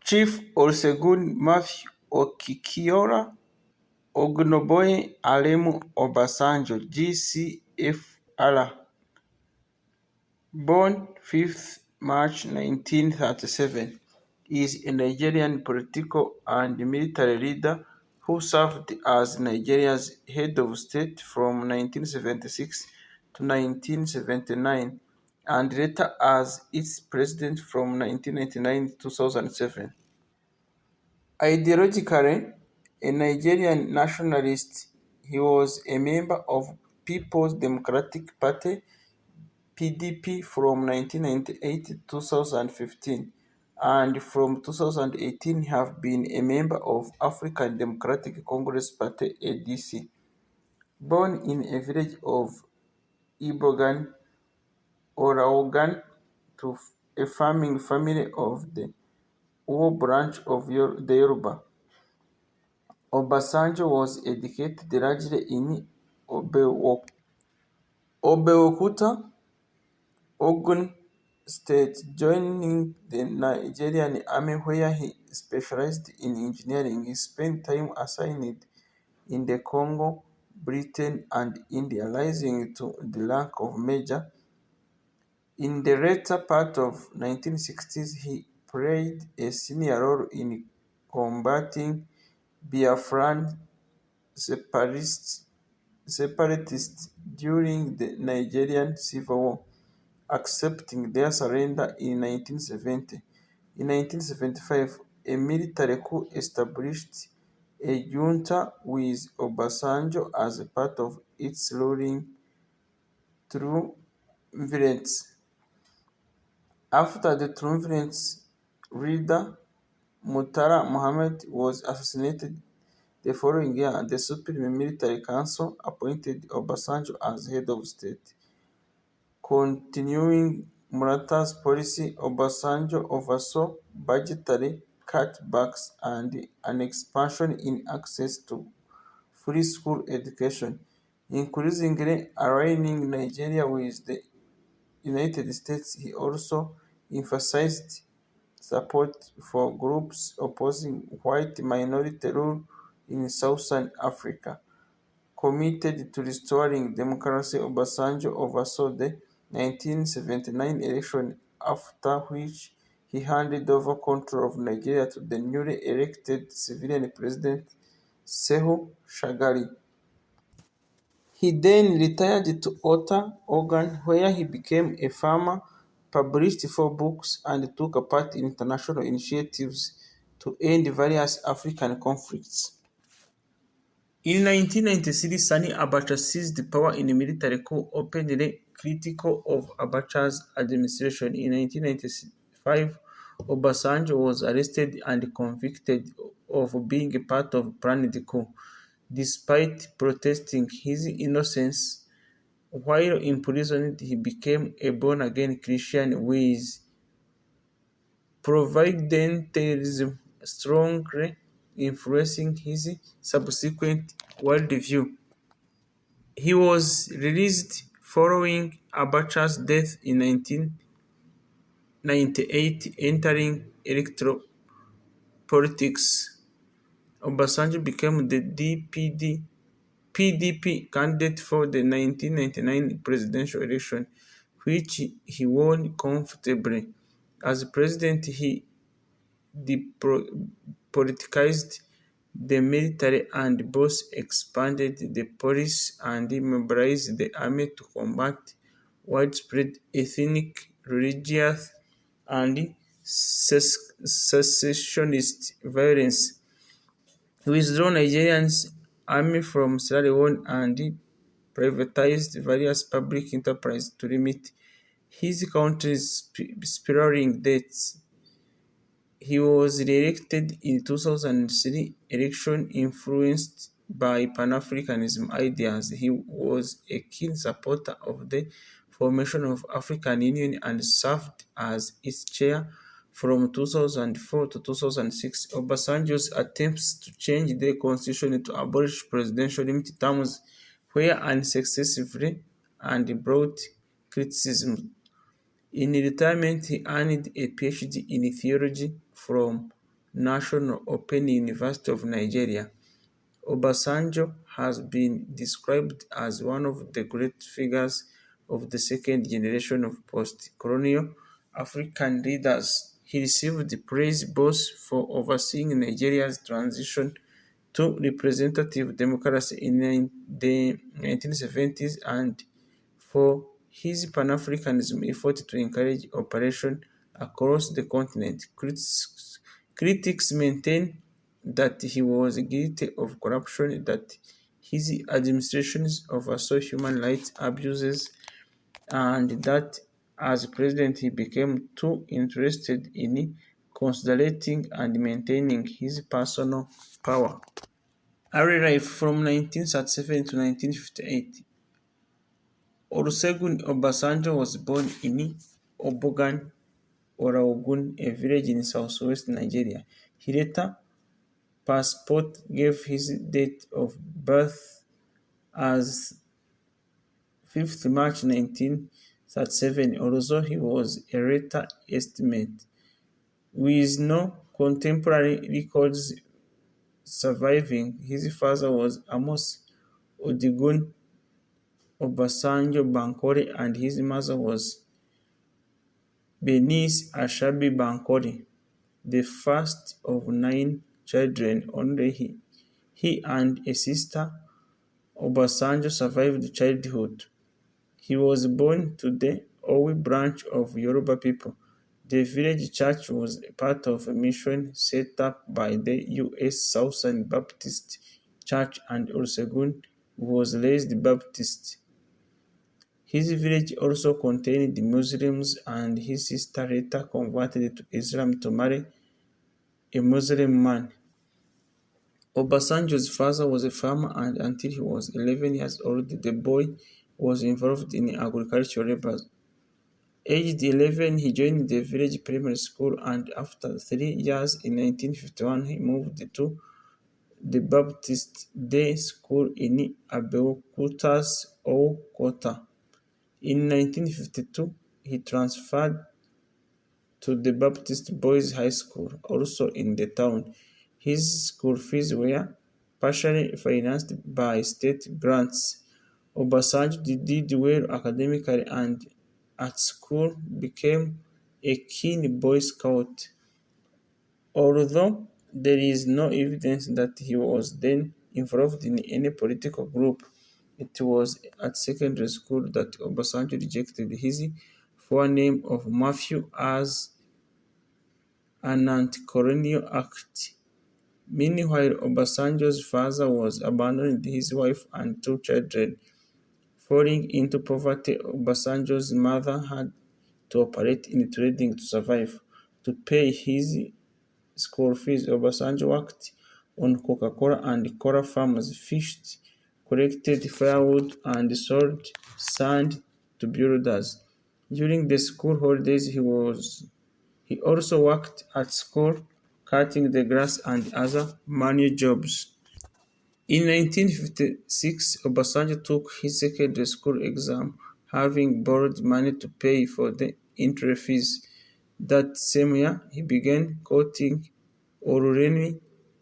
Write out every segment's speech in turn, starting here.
Chief Olusegun Matthew Okikiola, Ogunboye Aremu Obasanjo, GCFR, born 5th March 1937, is a Nigerian political and military leader who served as Nigeria's head of state from 1976 to 1979 and later as its president from 1999 to 2007. Ideologically a Nigerian nationalist, he was a member of People's Democratic Party (PDP) from 1998 to 2015, and from 2018 have been a member of African Democratic Congress Party (ADC). Born in a village of Ibogun-Olaogun to a farming family of the Owo branch of the Yoruba, Obasanjo was educated largely in Abeokuta, Ogun State, joining the Nigerian Army where he specialized in engineering. He spent time assigned in the Congo, Britain, and India, rising to the rank of major. In the later part of 1960s, he played a senior role in combating Biafran separatists during the Nigerian Civil War, accepting their surrender in 1970. In 1975, a military coup established a junta with Obasanjo as a part of its ruling triumvirate. After the triumvirate's leader, Murtala Muhammed, was assassinated the following year, the Supreme Military Council appointed Obasanjo as head of state. Continuing Murtala's policy, Obasanjo oversaw budgetary cutbacks and an expansion in access to free school education, increasingly aligning Nigeria with the United States. He also emphasized support for groups opposing white minority rule in Southern Africa. Committed to restoring democracy, Obasanjo oversaw the 1979 election, after which he handed over control of Nigeria to the newly elected civilian president Shehu Shagari. He then retired to Ota, Ogun, where he became a farmer, published 4 books, and took part in international initiatives to end various African conflicts. In 1993, Sani Abacha seized power in a military coup, openly critical of Abacha's administration. In 1995, Obasanjo was arrested and convicted of being a part of planned coup, despite protesting his innocence. While imprisoned, he became a born-again Christian with providentialism strongly influencing his subsequent worldview. He was released following Abacha's death in 1998, entering electoral politics. Obasanjo became the PDP candidate for the 1999 presidential election, which he won comfortably. As president, he depoliticized the military and both expanded the police and mobilized the army to combat widespread ethnic, religious, and secessionist violence. He withdrew Nigerian Army from Sierra Leone and privatized various public enterprises to limit his country's spiraling debts. He was re-elected in 2003 election influenced by Pan-Africanism ideas. He was a keen supporter of the formation of African Union and served as its chair from 2004 to 2006. Obasanjo's attempts to change the constitution to abolish presidential limited terms were unsuccessful and brought criticism. In retirement, he earned a PhD in theology from National Open University of Nigeria. Obasanjo has been described as one of the great figures of the second generation of post-colonial African leaders. He received praise both for overseeing Nigeria's transition to representative democracy in the 1970s and for his Pan-Africanism effort to encourage cooperation across the continent. Critics maintain that he was guilty of corruption, that his administrations oversaw human rights abuses, and that as president he became too interested in consolidating and maintaining his personal power. Early life from 1937 to 1958. Olusegun Obasanjo was born in Ibogun-Olaogun, a village in southwest Nigeria. His later passport gave his date of birth as 5th March 1937, although he was a later estimate, with no contemporary records surviving. His father was Amos Odigun Obasanjo Bankole and his mother was Bernice Ashabi Bankole, the first of 9 children. Only he and a sister Obasanjo survived childhood. He was born to the Owi branch of Yoruba people. The village church was part of a mission set up by the U.S. Southern Baptist Church, and Olusegun was raised Baptist. His village also contained Muslims, and his sister later converted to Islam to marry a Muslim man. Obasanjo's father was a farmer, and until he was 11 years old, the boy was involved in agricultural labor. Aged 11, he joined the village primary school, and after 3 years, in 1951, he moved to the Baptist Day School in Abeokuta's Okota. In 1952, he transferred to the Baptist Boys High School, also in the town. His school fees were partially financed by state grants. Obasanjo did well academically and at school became a keen Boy Scout. Although there is no evidence that he was then involved in any political group, it was at secondary school that Obasanjo rejected his forename of Matthew as an anti-colonial act. Meanwhile, Obasanjo's father was abandoning his wife and 2 children. Falling into poverty, Obasanjo's mother had to operate in trading to survive. To pay his school fees, Obasanjo worked on Coca-Cola and cola farms, fished, collected firewood, and sold sand to builders. During the school holidays, he also worked at school, cutting the grass and other manual jobs. In 1956, Obasanjo took his secondary school exam, having borrowed money to pay for the entry fees. That same year, he began courting Oluremi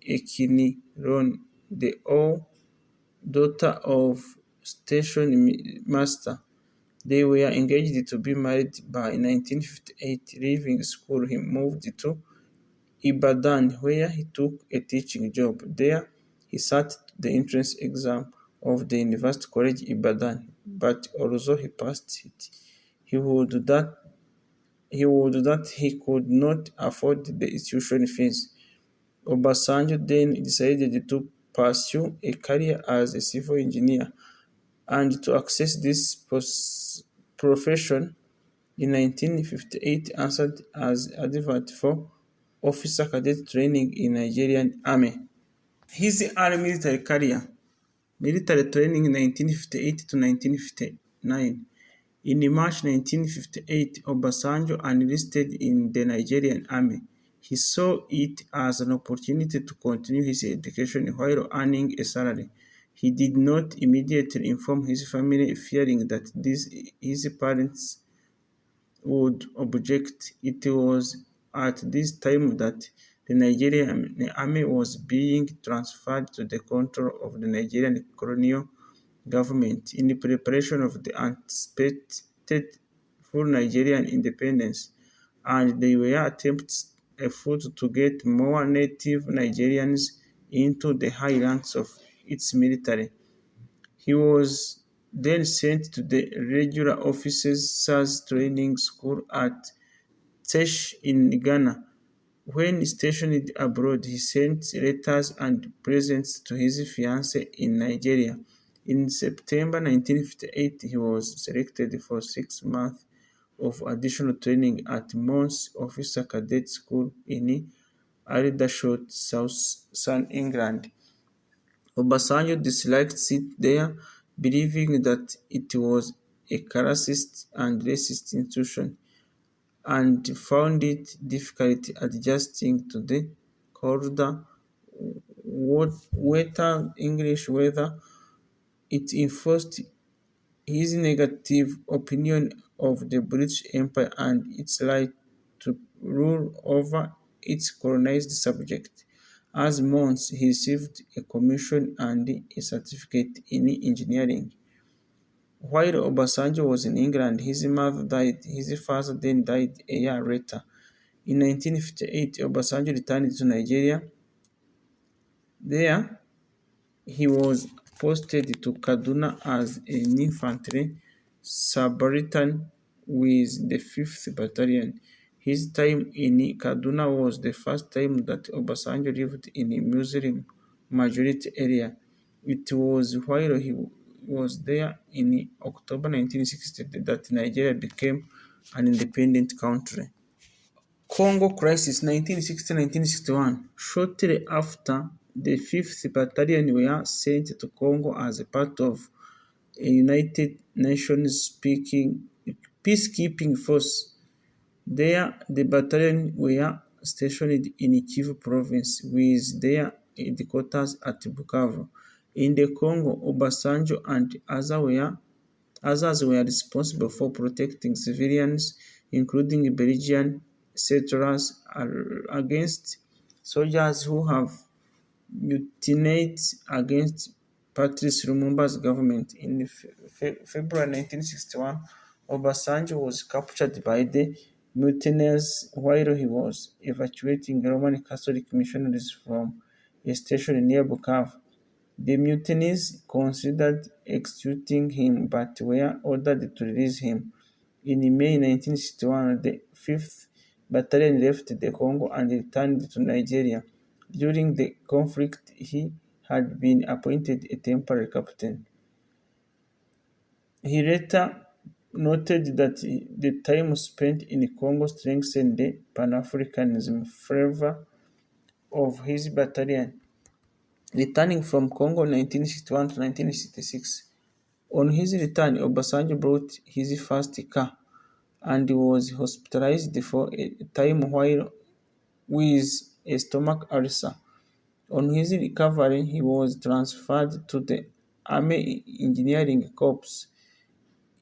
Ekiniron, the daughter of station master. They were engaged to be married by 1958. Leaving school, he moved to Ibadan, where he took a teaching job. There, he sat the entrance exam of the University College Ibadan, but although he passed it, he he could not afford the tuition fees. Obasanjo then decided to pursue a career as a civil engineer, and to access this profession, in 1958 answered as advert for officer cadet training in Nigerian Army. His early military career. Military training 1958 to 1959. In March 1958, Obasanjo enlisted in the Nigerian Army. He saw it as an opportunity to continue his education while earning a salary. He did not immediately inform his family, fearing that his parents would object. It was at this time that the Nigerian Army was being transferred to the control of the Nigerian colonial government in the preparation of the anticipated full Nigerian independence, and they were attempts afoot to get more native Nigerians into the high ranks of its military. He was then sent to the regular officers' training school at Tesh in Ghana. When stationed abroad, he sent letters and presents to his fiancée in Nigeria. In September 1958, he was selected for 6 months of additional training at Mons Officer Cadet School in Aldershot, Southern England. Obasanjo disliked it there, believing that it was a classist and racist institution, and found it difficult adjusting to the colder, wetter English weather. It enforced his negative opinion of the British Empire and its right to rule over its colonized subject. As months, he received a commission and a certificate in engineering. While Obasanjo was in England, his mother died. His father then died a year later. In 1958, Obasanjo returned to Nigeria. There, he was posted to Kaduna as an infantry subaltern with the 5th Battalion. His time in Kaduna was the first time that Obasanjo lived in a Muslim majority area. It was while he was there in October 1960 that Nigeria became an independent country. Congo Crisis 1960-1961. Shortly after, the 5th Battalion were sent to Congo as a part of a United Nations peacekeeping force. There, the battalion were stationed in Kivu province with their headquarters at Bukavu. In the Congo, Obasanjo and others were responsible for protecting civilians, including Belgian settlers, against soldiers who have mutinied against Patrice Lumumba's government. In February 1961, Obasanjo was captured by the mutineers while he was evacuating Roman Catholic missionaries from a station near Bukavu. The mutineers considered executing him but were ordered to release him. In May 1961, the 5th Battalion left the Congo and returned to Nigeria. During the conflict, he had been appointed a temporary captain. He later noted that the time spent in Congo strengthened the Pan-Africanism flavor of his battalion. Returning from Congo 1961 to 1966. On his return, Obasanjo brought his first car and was hospitalized for a time while with a stomach ulcer. On his recovery, he was transferred to the Army Engineering Corps.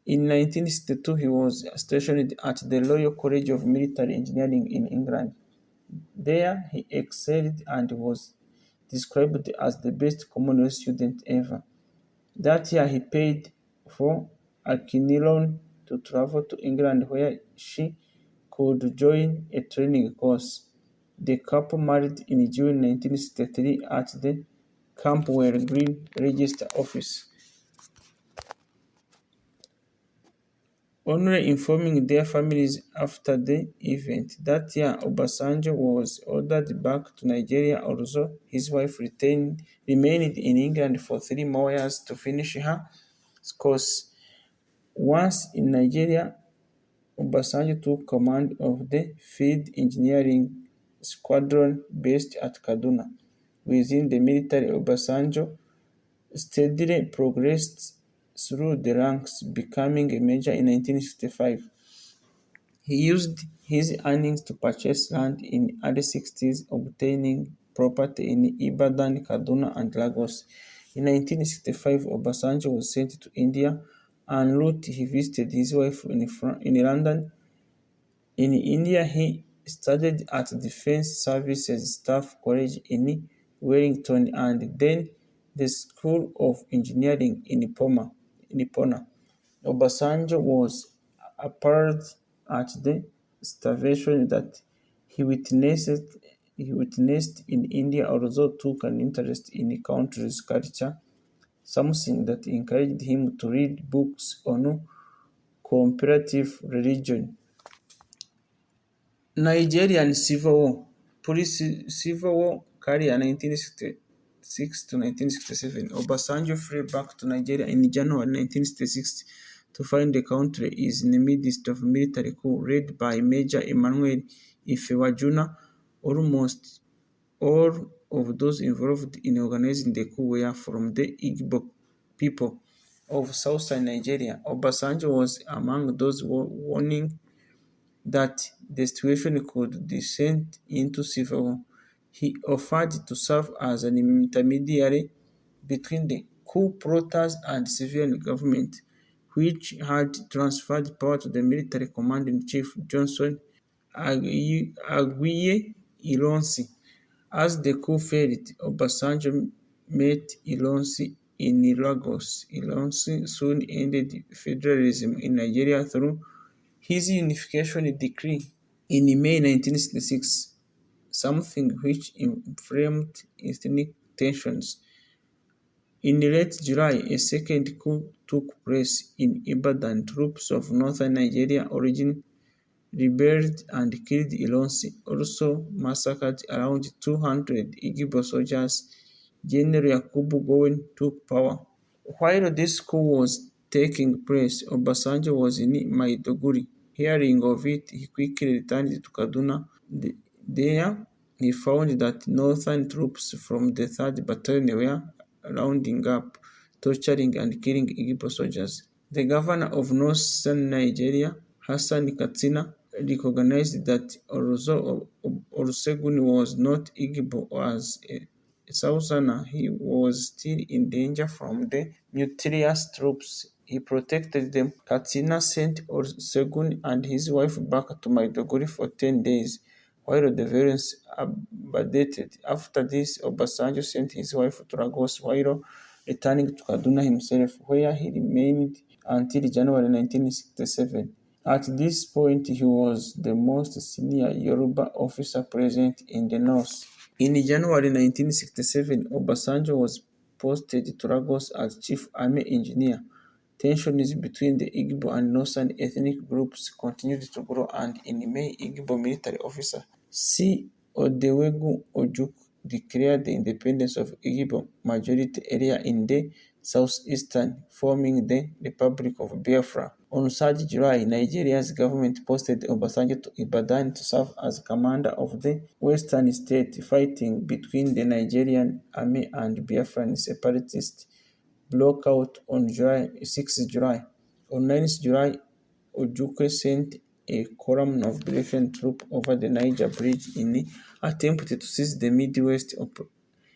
In 1962, he was stationed at the Royal College of Military Engineering in England. There, he excelled and was described as the best Commonwealth student ever. That year, he paid for Akinilon to travel to England where she could join a training course. The couple married in June 1963 at the Campwell Green Register Office. Only informing their families after the event. That year, Obasanjo was ordered back to Nigeria, although his wife remained in England for 3 more years to finish her course. Once in Nigeria, Obasanjo took command of the Field Engineering Squadron based at Kaduna. Within the military, Obasanjo steadily progressed through the ranks, becoming a major in 1965. He used his earnings to purchase land in early 60s, obtaining property in Ibadan, Kaduna, and Lagos. In 1965, Obasanjo was sent to India. En route, he visited his wife in London. In India, he studied at Defense Services Staff College in Wellington and then the School of Engineering in Ipona. Obasanjo was appalled at the starvation that he witnessed he witnessed in India, although took an interest in the country's culture, something that encouraged him to read books on comparative religion. Nigerian Civil War. Police Civil War career 1966 to 1967. Obasanjo fled back to Nigeria in January 1966 to find the country is in the midst of a military coup led by Major Emmanuel Ifewajuna. Almost all of those involved in organizing the coup were from the Igbo people of southern Nigeria. Obasanjo was among those warning that the situation could descend into civil war. He offered to serve as an intermediary between the coup plotters and civilian government, which had transferred power to the military commander-in-chief Johnson Aguiye Ironsi. As the coup failed, Obasanjo met Ironsi in Lagos. Ironsi soon ended federalism in Nigeria through his unification decree in May 1966, something which inflamed ethnic tensions. In late July, a second coup took place in Ibadan. Troops of northern Nigeria origin rebelled and killed Ilonsi, also massacred around 200 Igbo soldiers. General Yakubu Gowon took power. While this coup was taking place, Obasanjo was in Maiduguri. Hearing of it, he quickly returned to Kaduna. There, he found that northern troops from the 3rd Battalion were rounding up, torturing and killing Igbo soldiers. The governor of northern Nigeria, Hassan Katsina, recognized that although Olusegun was not Igbo as a Southerner, he was still in danger from the mutilated troops. He protected them. Katsina sent Olusegun and his wife back to Maiduguri for 10 days, while the violence abated. After this, Obasanjo sent his wife to Lagos while returning to Kaduna himself, where he remained until January 1967. At this point, he was the most senior Yoruba officer present in the north. In January 1967, Obasanjo was posted to Lagos as chief army engineer. Tensions between the Igbo and Northern ethnic groups continued to grow, and in May, Igbo military officer C. Odewegu Ojukwu declared the independence of Igbo majority area in the southeastern, forming the Republic of Biafra. On 3rd July, Nigeria's government posted Obasanjo to Ibadan to serve as commander of the western state. Fighting between the Nigerian Army and Biafran separatists broke out on 6th July. On 9th July, Ojukwu sent a column of Biafran troops over the Niger Bridge in an attempt to seize the Midwest,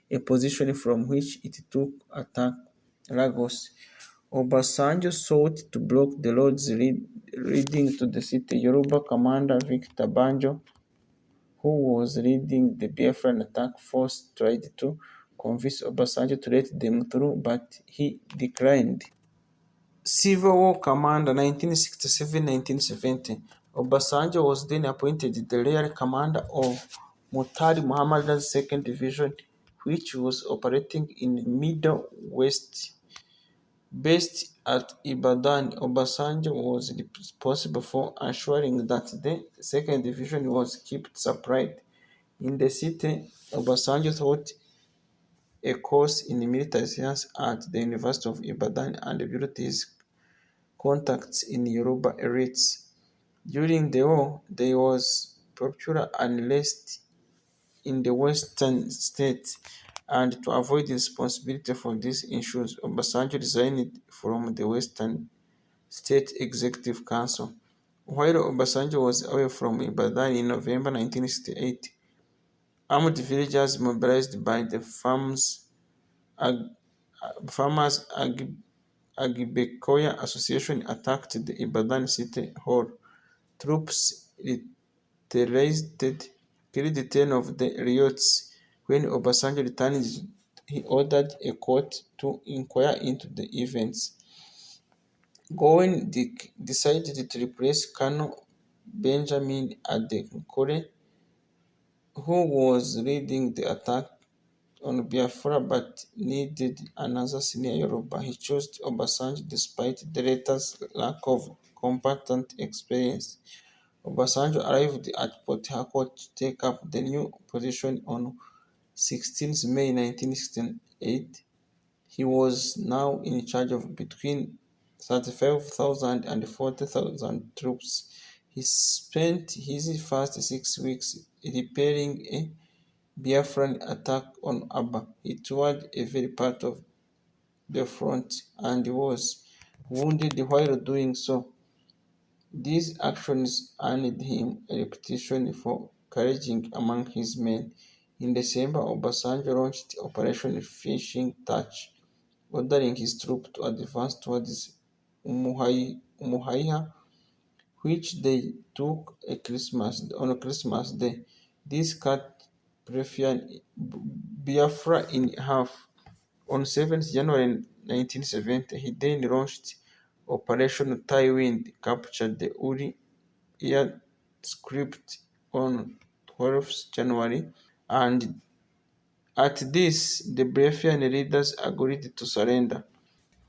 a position from which it took attack Lagos. Obasanjo sought to block the roads leading to the city. Yoruba commander Victor Banjo, who was leading the Biafran attack force, tried to convince Obasanjo to let them through, but he declined. Civil War Commander 1967-1970. Obasanjo was then appointed the rear commander of Murtala Muhammed's 2nd Division, which was operating in the Middle West. Based at Ibadan, Obasanjo was responsible for ensuring that the 2nd Division was kept supplied. In the city, Obasanjo taught a course in military science at the University of Ibadan and built his contacts in Yoruba elites. During the war, there was popular unrest in the western states, and to avoid responsibility for these issues, Obasanjo resigned from the Western State Executive Council. While Obasanjo was away from Ibadan in November 1968, armed villagers mobilized by the Farmers Agibekoya Association attacked the Ibadan City Hall. Troops terrorized killed 10 of the riots. When Obasanjo returned, he ordered a court to inquire into the events. Gowen decided to replace Colonel Benjamin Adenkore, who was leading the attack on Biafra but needed another senior Yoruba. He chose Obasanjo despite the latter's lack of combatant experience. Obasanjo arrived at Port Harcourt to take up the new position on 16 May 1968. He was now in charge of between 35,000 and 40,000 troops. He spent his first 6 weeks repairing a Biafran attack on Aba. He toured every part of the front and was wounded while doing so. These actions earned him a reputation for courage among his men. In December, Obasanjo launched Operation Fishing Touch, ordering his troops to advance towards Umuahia, which they took on Christmas Day. This cut Biafra in half. On 7th January 1970, he then launched Operation Tailwind, captured the Uri airstrip on 12th January, and at this, the Biafran leaders agreed to surrender.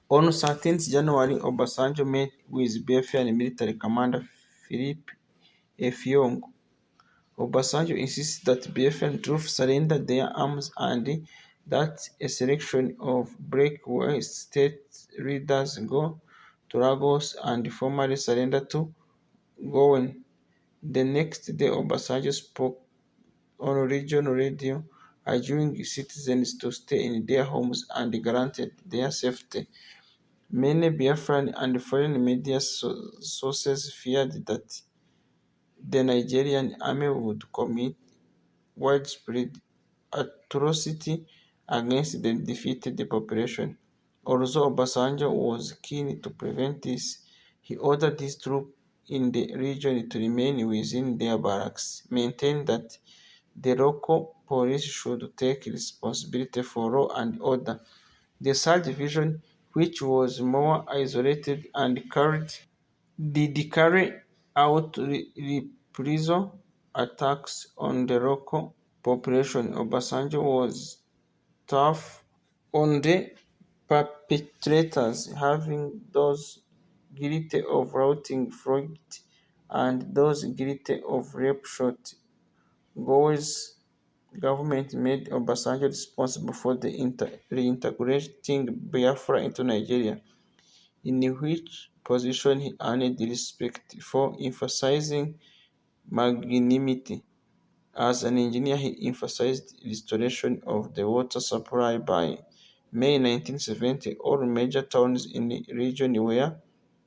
On 13th January, Obasanjo met with Biafran military commander Philip Effiong. Obasanjo insisted that Biafran troops surrender their arms and that a selection of breakaway state leaders go to Lagos and formally surrender to Gowen. The next day, Obasanjo spoke on regional radio, urging citizens to stay in their homes and granted their safety. Many Biafran and foreign media sources feared that the Nigerian Army would commit widespread atrocity against the defeated population. Although Obasanjo was keen to prevent this, he ordered his troops in the region to remain within their barracks, maintained that the local police should take responsibility for law and order. The 3rd Division, which was more isolated and did carry out reprisal attacks on the local population. Obasanjo was tough on the perpetrators, having those guilty of routing flogged and those guilty of rape shot. Gowe's government made Obasanjo responsible for the reintegrating Biafra into Nigeria, in which position he earned respect for emphasizing magnanimity. As an engineer, he emphasized restoration of the water supply. By May 1970, all major towns in the region were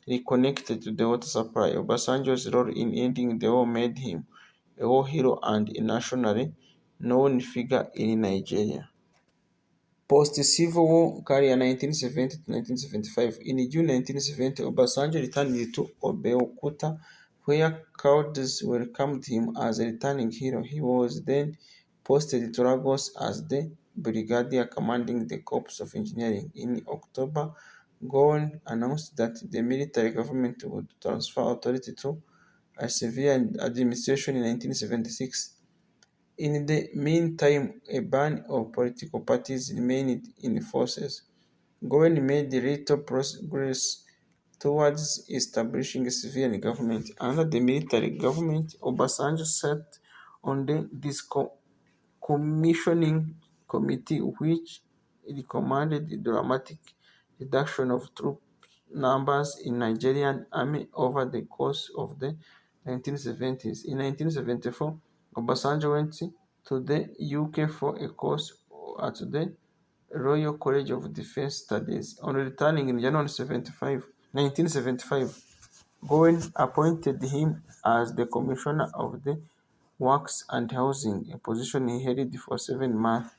reconnected to the water supply. Obasanjo's role in ending the war made him a war hero and a nationally known figure in Nigeria. Post-Civil War career 1970 to 1975. In June 1970, Obasanjo returned to Abeokuta, where crowds welcomed him as a returning hero. He was then posted to Lagos as the brigadier commanding the Corps of Engineering. In October, Gowon announced that the military government would transfer authority to a civilian administration in 1976. In the meantime, a ban of political parties remained in force. Gowon made little progress towards establishing a civilian government. Under the military government, Obasanjo sat on the Commissioning Committee, which recommended the dramatic reduction of troop numbers in Nigerian Army over the course of the 1970s. In 1974, Obasanjo went to the UK for a course at the Royal College of Defence Studies. On returning in January 1975, Gowen appointed him as the Commissioner of the Works and Housing, a position he held for 7 months,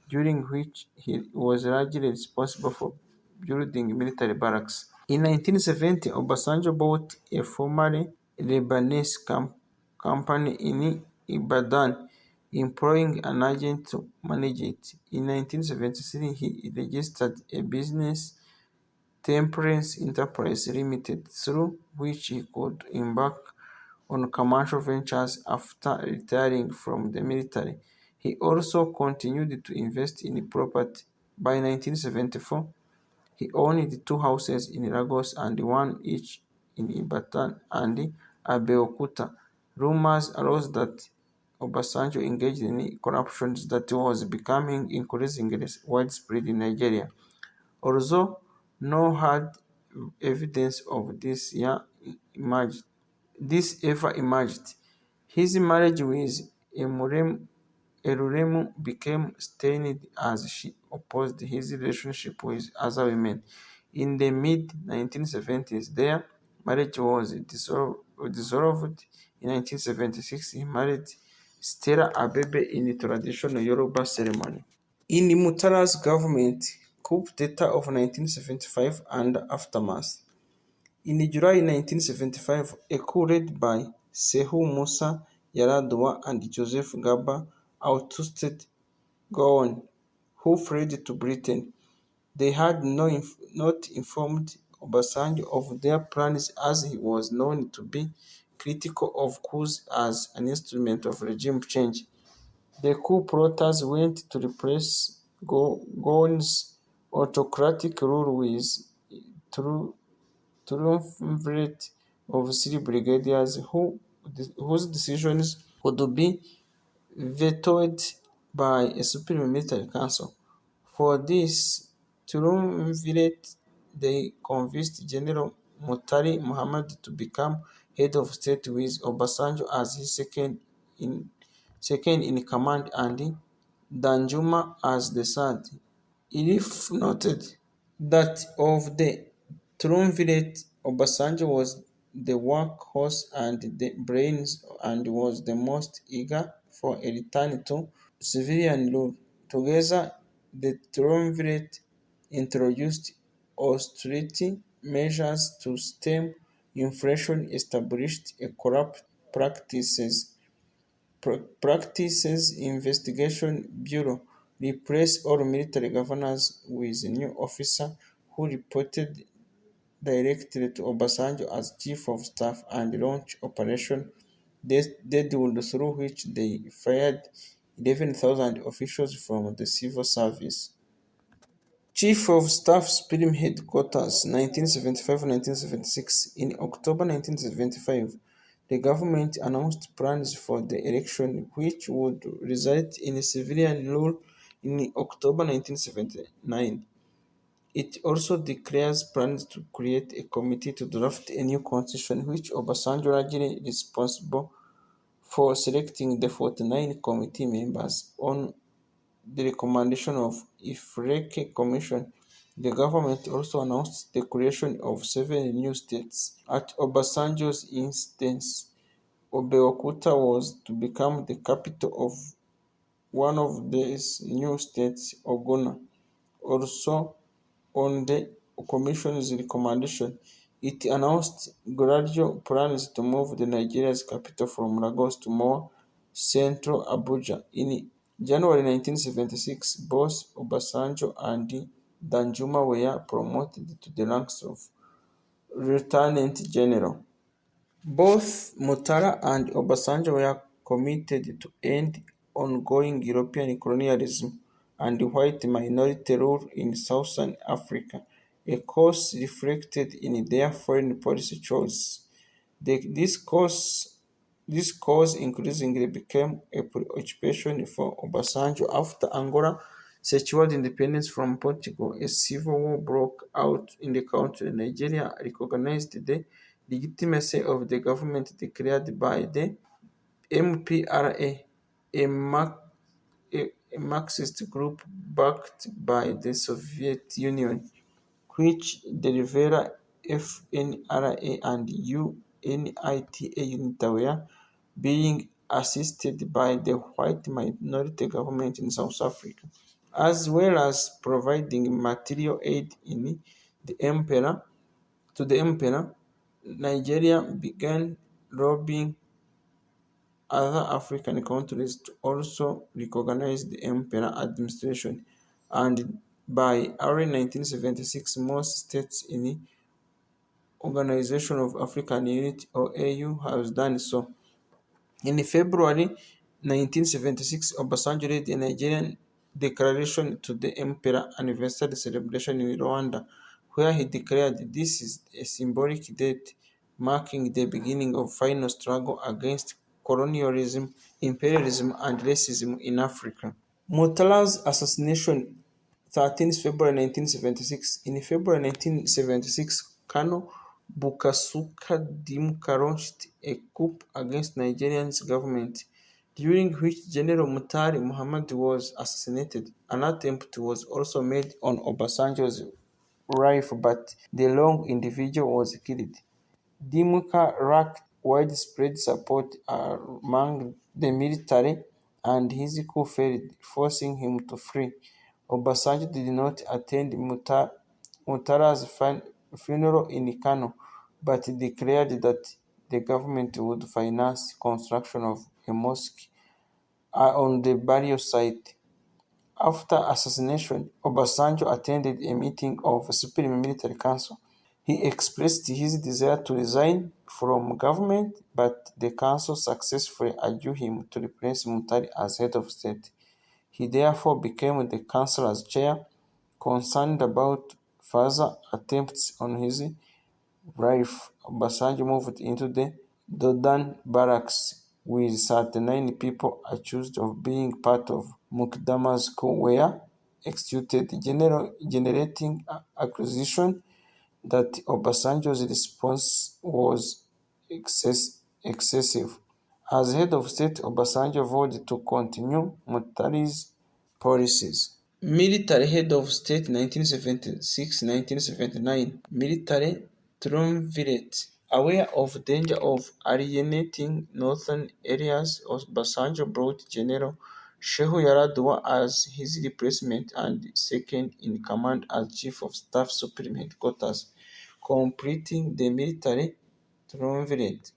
during which he was largely responsible for building military barracks. In 1970, Obasanjo bought a formerly Lebanese camp company in Ibadan, employing an agent to manage it. In 1973, he registered a business, Temperance Enterprise Limited, through which he could embark on commercial ventures after retiring from the military. He also continued to invest in property. By 1974, he owned two houses in Lagos and one each in Ibadan and Abeokuta. Rumors arose that Obasanjo engaged in corruption that was becoming increasingly widespread in Nigeria. Although no hard evidence of this ever emerged. His marriage with Eruremu became strained as she opposed his relationship with other women. In the mid-1970s, their marriage was dissolved. In 1976, he married Stella Abebe in a traditional Yoruba ceremony. In Murtala's government coup d'etat of 1975 and aftermath, in July 1975, a coup led by Shehu Musa Yar'Adua and Joseph Garba ousted Gowon, who fled to Britain. They had not informed Obasanjo of their plans, as he was known to be critical of coups as an instrument of regime change. The coup plotters went to replace Gowon's autocratic rule with triumvirate of three brigadiers whose decisions could be vetoed by a supreme military council. For this triumvirate, they convinced General Murtala Muhammed to become head of state with Obasanjo as his second in command and Danjuma as the third. If noted that of the triumvirate, Obasanjo was the workhorse and the brains and was the most eager for a return to civilian rule. Together, the triumvirate introduced austerity measures to stem inflation, established a corrupt practices investigation bureau, replaced all military governors with a new officer who reported directly to Obasanjo as chief of staff, and launched Operation Deadwood, through which they fired 11,000 officials from the civil service. Chief of Staff Supreme Headquarters, 1975-1976. In October 1975, the government announced plans for the election, which would result in a civilian rule in October 1979. It also declares plans to create a committee to draft a new constitution, which Obasanjo largely responsible for selecting the 49 committee members. On the recommendation of Ifreke Commission, the government also announced the creation of 7 new states. At Obasanjo's instance, Abeokuta was to become the capital of one of these new states, Ogun. Also, on the Commission's recommendation, it announced gradual plans to move the Nigeria's capital from Lagos to more central Abuja. In January 1976, both Obasanjo and Danjuma were promoted to the ranks of Lieutenant General. Both Murtala and Obasanjo were committed to end ongoing European colonialism and white minority rule in Southern Africa, a course reflected in their foreign policy choices. This cause increasingly became a preoccupation for Obasanjo after Angola secured independence from Portugal. A civil war broke out in the country. Nigeria recognized the legitimacy of the government declared by the MPRA, a, a Marxist group backed by the Soviet Union, which the Rivera FNRA and UNITA were being assisted by the white minority government in South Africa, as well as providing material aid to the emperor. Nigeria began lobbying other African countries to also recognize the emperor administration, and by early 1976, most states in the Organization of African Unity or AU has done so. In February 1976, Obasanjo led a Nigerian declaration to the emperor anniversary celebration in Rwanda, where he declared this is a symbolic date marking the beginning of final struggle against colonialism, imperialism, and racism in Africa. Murtala's assassination, 13th February 1976. In February 1976, Colonel Bukasuka Dimka launched a coup against Nigerian government, during which General Murtala Muhammed was assassinated. An attempt was also made on Obasanjo's life, but the long individual was killed. Dimka lacked widespread support among the military, and his coup failed, forcing him to flee. Obasanjo did not attend Murtala's funeral in Kano, but declared that the government would finance construction of a mosque on the burial site. After assassination, Obasanjo attended a meeting of the Supreme Military Council. He expressed his desire to resign from government, but the council successfully adjured him to replace Mutari as head of state. He therefore became the council's chair. Concerned about further attempts on his life, Obasanjo moved into the Dodan barracks with 39 people accused of being part of Mukdama's coup were executed, generating accusation that Obasanjo's response was excessive. As head of state, Obasanjo vowed to continue Mutari's policies. Military head of state 1976-1979. Military triumvirate. Aware of danger of alienating northern areas, Obasanjo brought General Shehu Yaradua as his replacement and second in command as Chief of Staff Supreme Headquarters, completing the military triumvirate.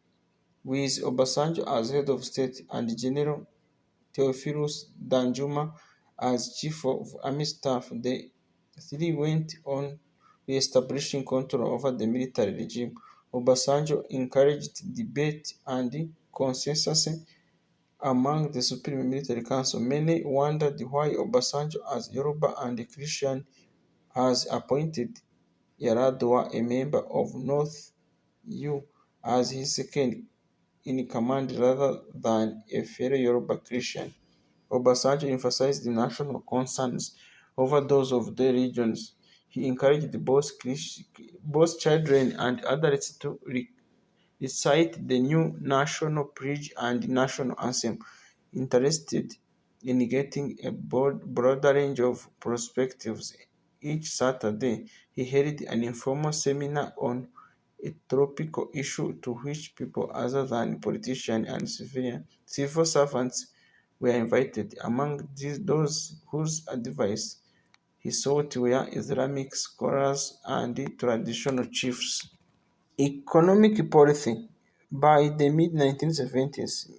With Obasanjo as head of state and General Theophilus Danjuma as Chief of Army Staff, the three went on re-establishing control over the military regime. Obasanjo encouraged debate and consensus among the Supreme Military Council. Many wondered why Obasanjo, as Yoruba and Christian, has appointed Yaradua, a member of North U, as his second in command rather than a fellow Yoruba Christian. Obasanjo emphasized the national concerns over those of the regions. He encouraged both children and adults to recite the new national pledge and national anthem. Interested in getting a broader range of perspectives, each Saturday he held an informal seminar on a topical issue to which people other than politicians and civil servants were invited. Among those whose advice he sought were Islamic scholars and traditional chiefs. Economic policy. By the mid-1970s,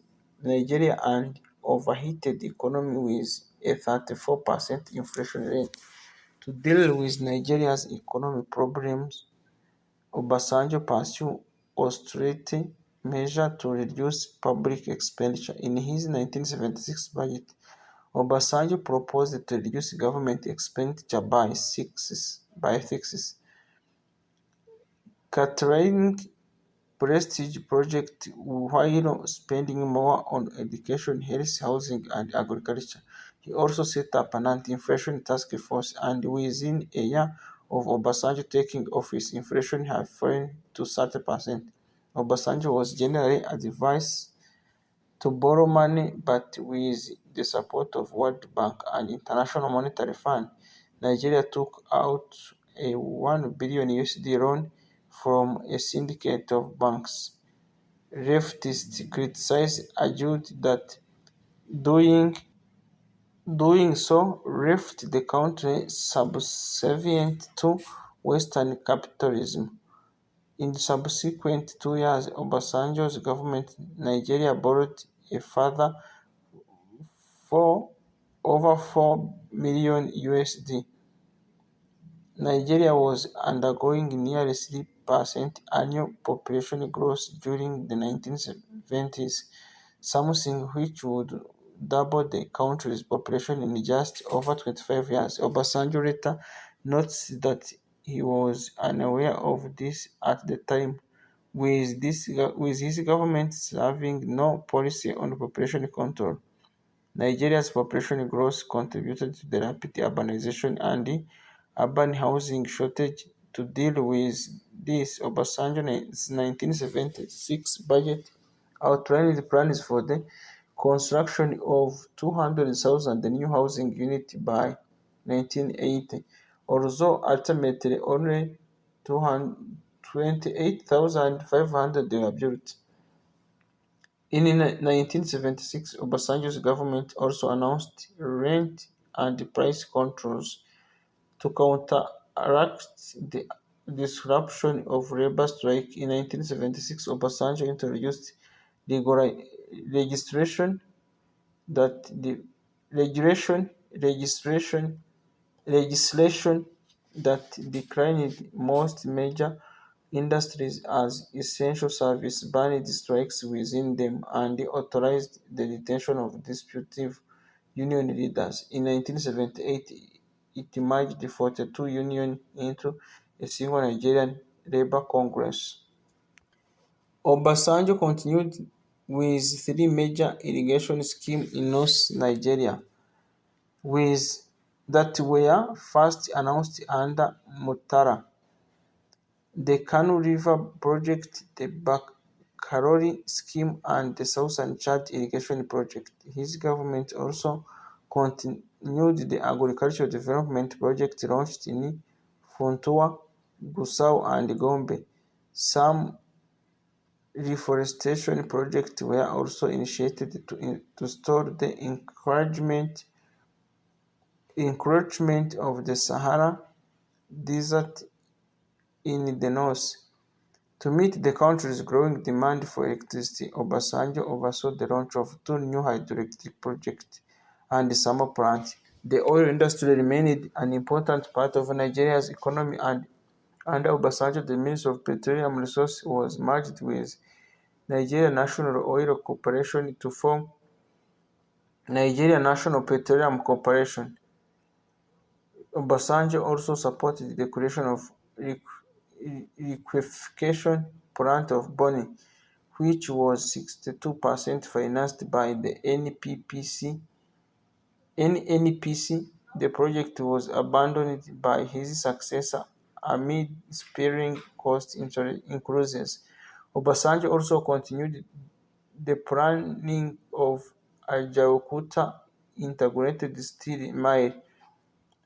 Nigeria had an overheated economy with a 34% inflation rate. To deal with Nigeria's economic problems, Obasanjo pursued austerity measures to reduce public expenditure. In his 1976 budget, Obasanjo proposed to reduce government expenditure by sixes, curtailing prestige projects while spending more on education, health, housing, and agriculture. He also set up an anti-inflation task force, and within a year of Obasanjo taking office, inflation had fallen to 30%. Obasanjo was generally advised to borrow money, but with the support of World Bank and International Monetary Fund, Nigeria took out a 1 billion USD loan from a syndicate of banks. Leftists criticized argued that doing doing so left the country subservient to Western capitalism. In the subsequent 2 years, Obasanjo's government, Nigeria borrowed a further for over 4 million USD. Nigeria was undergoing nearly 3% annual population growth during the 1970s, something which would double the country's population in just over 25 years. Obasanjo later notes that he was unaware of this at the time, with his government having no policy on population control. Nigeria's population growth contributed to the rapid urbanization and the urban housing shortage. To deal with this, Obasanjo's 1976 budget outlined plans for the construction of 200,000 new housing units by 1980, although ultimately only 28,500 were built. In 1976, Obasanjo's government also announced rent and price controls to counteract the disruption of labor strike. In 1976, Obasanjo introduced legora- legislation that the regulation registration legislation that declined most major industries as essential service, banned strikes within them, and authorized the detention of disputive union leaders. In 1978, it merged the 42 unions into a single Nigerian Labour Congress. Obasanjo continued with three major irrigation schemes in North Nigeria, with that were first announced under Murtala: the Kano River Project, the Bakarori Scheme, and the Southern Chad Irrigation Project. His government also continued the agricultural development project launched in Funtua, Gusau, and Gombe. Some reforestation projects were also initiated to stop the encroachment of the Sahara Desert in the north. To meet the country's growing demand for electricity, Obasanjo oversaw the launch of two new hydroelectric projects and a summer plant. The oil industry remained an important part of Nigeria's economy, and under Obasanjo, the Ministry of Petroleum Resources was merged with Nigerian National Oil Corporation to form Nigerian National Petroleum Corporation. Obasanjo also supported the creation of liquefaction plant of Bonny, which was 62% financed by the NNPC. The project was abandoned by his successor amid sparing cost increases. Obasanjo also continued the planning of Abeokuta integrated steel mine,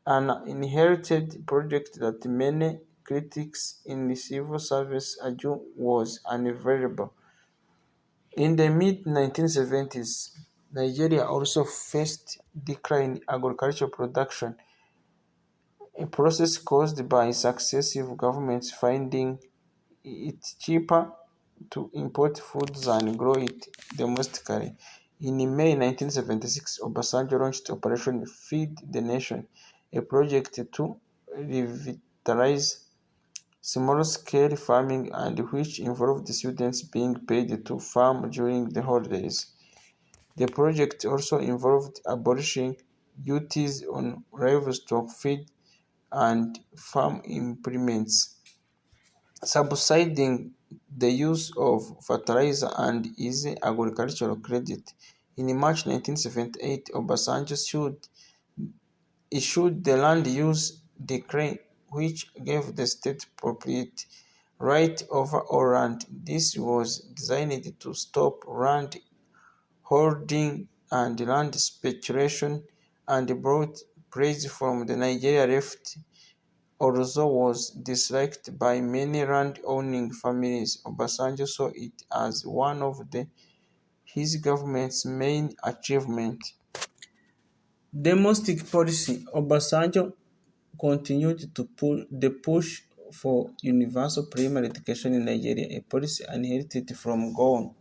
an inherited project that many critics in the civil service argue was unavailable. In the mid-1970s, Nigeria also faced decline in agricultural production, a process caused by successive governments finding it cheaper to import food than grow it domestically. In May 1976, Obasanjo launched Operation Feed the Nation, a project to revitalize small-scale farming and which involved students being paid to farm during the holidays. The project also involved abolishing duties on livestock feed and farm implements, subsidizing the use of fertilizer and easy agricultural credit. In March 1978, Obasanjo issued the Land Use Decree, which gave the state proprietary right over all land. This was designed to stop land hoarding and land speculation, and brought praise from the Nigeria left. Although was disliked by many land-owning families, Obasanjo saw it as one of his government's main achievements. Domestic policy: Obasanjo continued to push for universal primary education in Nigeria, a policy inherited from Gowon.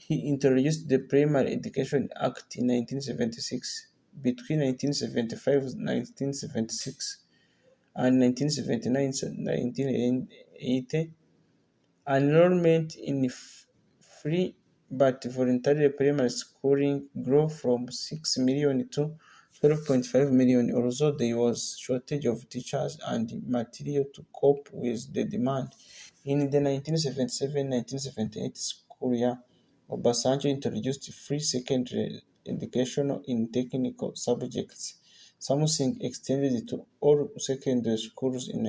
He introduced the Primary Education Act in 1976. Between 1975 and 1976 and 1979 to 1980, enrollment in free but voluntary primary schooling grew from 6 million to 12.5 million, although there was shortage of teachers and material to cope with the demand. In the 1977-1978 school year, Obasanjo introduced free secondary education in technical subjects, something extended to all secondary schools in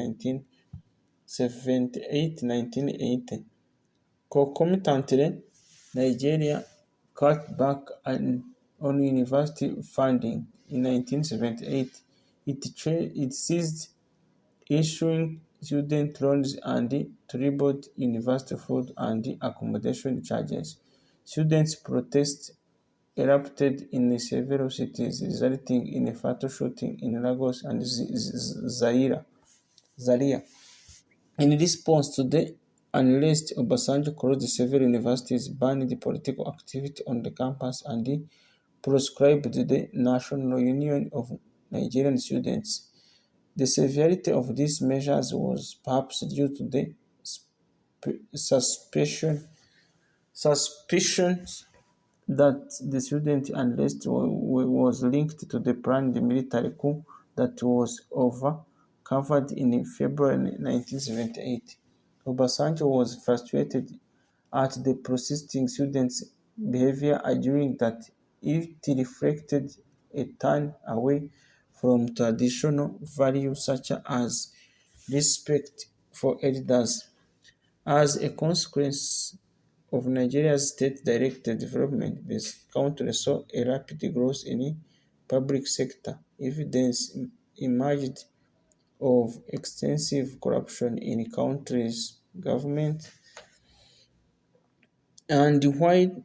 1978-1980. Concomitantly, Nigeria cut back on university funding. In 1978, it ceased issuing student loans and tripled university food and accommodation charges. Student protests erupted in several cities, resulting in a fatal shooting in Lagos and Zaria. In response to the unrest, Obasanjo closed several universities, banned political activity on the campus, and proscribed the National Union of Nigerian Students. The severity of these measures was perhaps due to the suspicions that the student unrest was linked to the planned military coup that was covered in February 1978. Obasanjo was frustrated at the persisting students' behavior, arguing that it reflected a turn away from traditional values such as respect for elders. As a consequence of Nigeria's state-directed development, the country saw a rapid growth in public sector. Evidence emerged of extensive corruption in country's government, and while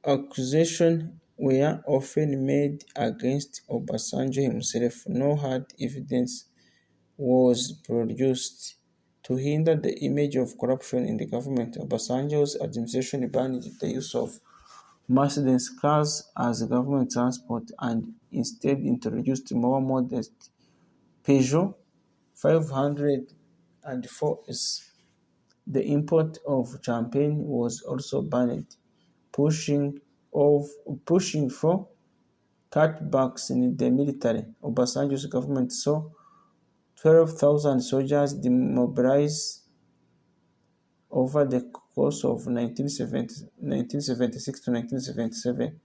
accusations were often made against Obasanjo himself, no hard evidence was produced to hinder the image of corruption in the government. Obasanjo's administration banned the use of Mercedes cars as government transport and instead introduced more modest Peugeot 504s. The import of champagne was also banned, pushing of pushing for cutbacks in the military. Obasanjo's government saw 12,000 soldiers demobilized over the course of 1976 to 1977.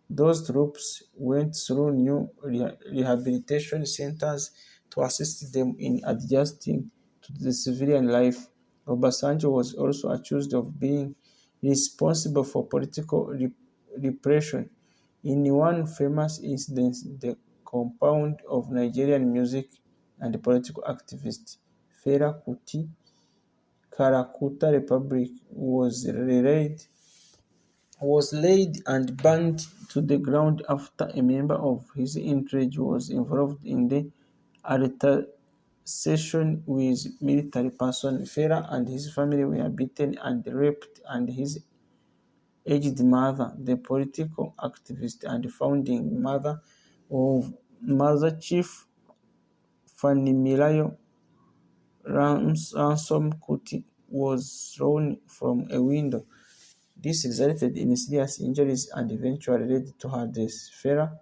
Those troops went through new rehabilitation centers to assist them in adjusting to the civilian life. Obasanjo was also accused of being responsible for political repression. In one famous incident, the compound of Nigerian music and political activist Fela Kuti Karakuta Republic was laid and burned to the ground after a member of his entourage was involved in the altercation with military personnel. Fela and his family were beaten and raped, and his aged mother, the political activist and founding mother of Maza Chief Funimilayo Ransom Kuti, was thrown from a window. This resulted in serious injuries and eventually led to her death. Fela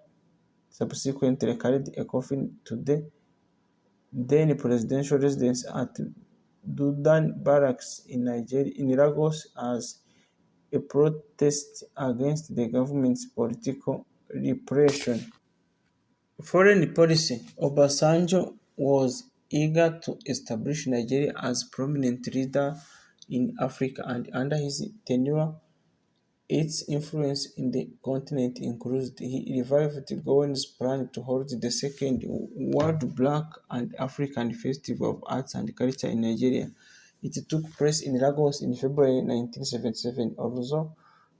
subsequently carried a coffin to the then presidential residence at Dudan Barracks in Lagos as a protest against the government's political repression. Foreign policy: Obasanjo was eager to establish Nigeria as prominent leader in Africa, and under his tenure, its influence in the continent increased. He revived Gowen's plan to hold the second World Black and African Festival of Arts and Culture in Nigeria. It took place in Lagos in February 1977, although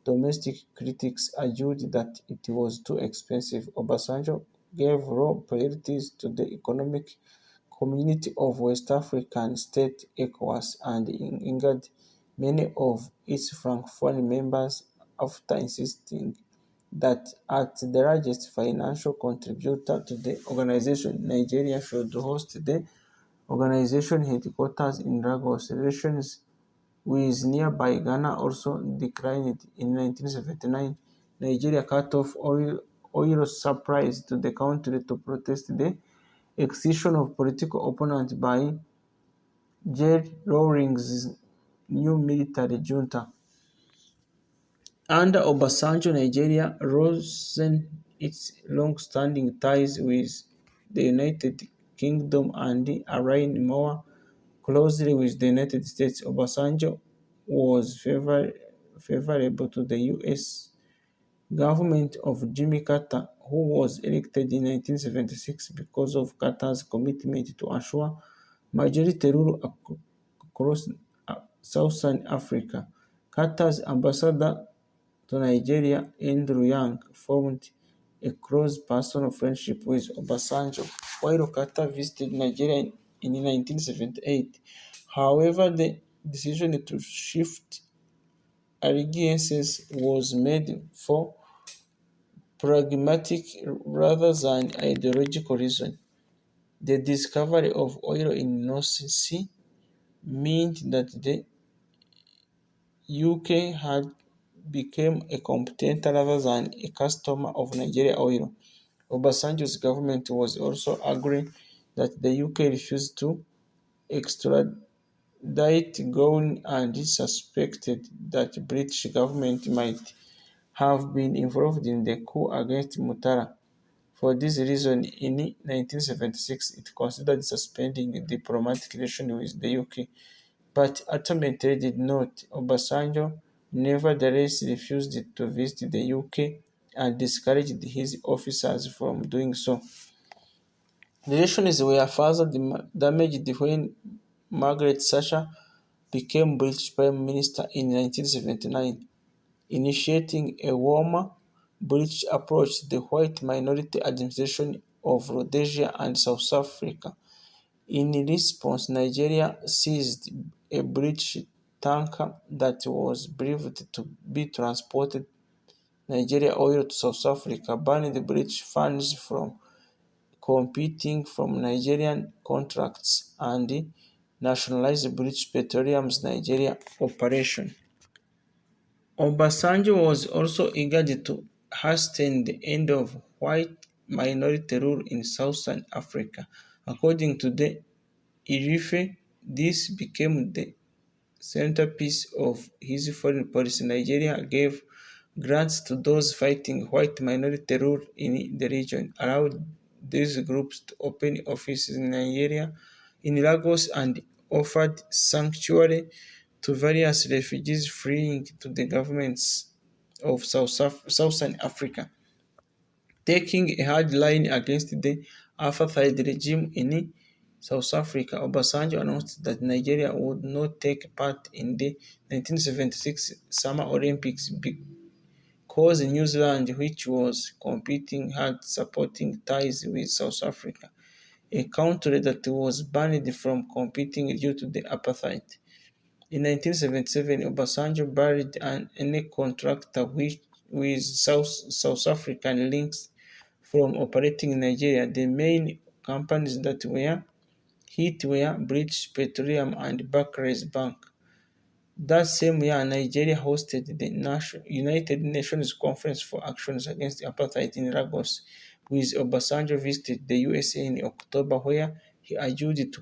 domestic critics argued that it was too expensive. Obasanjo gave raw priorities to the Economic Community of West African States (ECOWAS) and angered many of its francophone members after insisting that as the largest financial contributor to the organization, Nigeria should host the organization headquarters in Lagos. Relations with nearby Ghana also declined. In 1979, Nigeria cut off oil supplies to the country to protest the excision of political opponents by Jerry Rawlings' new military junta. Under Obasanjo, Nigeria loosened its long-standing ties with the United Kingdom and aligned more closely with the United States. Obasanjo was favorable to the U.S. government of Jimmy Carter, who was elected in 1976 because of Carter's commitment to ensure majority rule across Southern Africa. Carter's ambassador to Nigeria, Andrew Young, formed a close personal friendship with Obasanjo while Carter visited Nigeria in 1978. However, the decision to shift allegiances was made for pragmatic rather than ideological reasons. The discovery of oil in North Sea meant that the UK had become a competitor rather than a customer of Nigeria oil. Obasanjo's government was also angry that the UK refused to extradite Gowon and suspected that the British government might have been involved in the coup against Murtala. For this reason, in 1976, it considered suspending diplomatic relations with the UK, but ultimately did not. Obasanjo nevertheless refused to visit the UK and discouraged his officers from doing so. Relations were further damaged when Margaret Thatcher became British Prime Minister in 1979, initiating a warmer British approach to the white minority administration of Rhodesia and South Africa. In response, Nigeria seized a British tanker that was believed to be transported Nigeria oil to South Africa, banned British funds from competing from Nigerian contracts, and nationalized British Petroleum's Nigeria operation. Obasanjo was also eager to hasten the end of white minority rule in Southern Africa. According to the Irife, this became the centerpiece of his foreign policy. Nigeria gave grants to those fighting white minority rule in the region, allowed these groups to open offices in Nigeria, in Lagos, and offered sanctuary to various refugees fleeing to the governments of Southern Africa. Taking a hard line against the apartheid regime in South Africa, Obasanjo announced that Nigeria would not take part in the 1976 Summer Olympics because New Zealand, which was competing, had supporting ties with South Africa, a country that was banned from competing due to the apartheid. In 1977, Obasanjo barred any contractor with South African links from operating in Nigeria. The main companies that were hit were British Petroleum and Barclays Bank. That same year, Nigeria hosted the United Nations Conference for Actions Against Apartheid in Lagos, with Obasanjo visited the USA in October, where he urged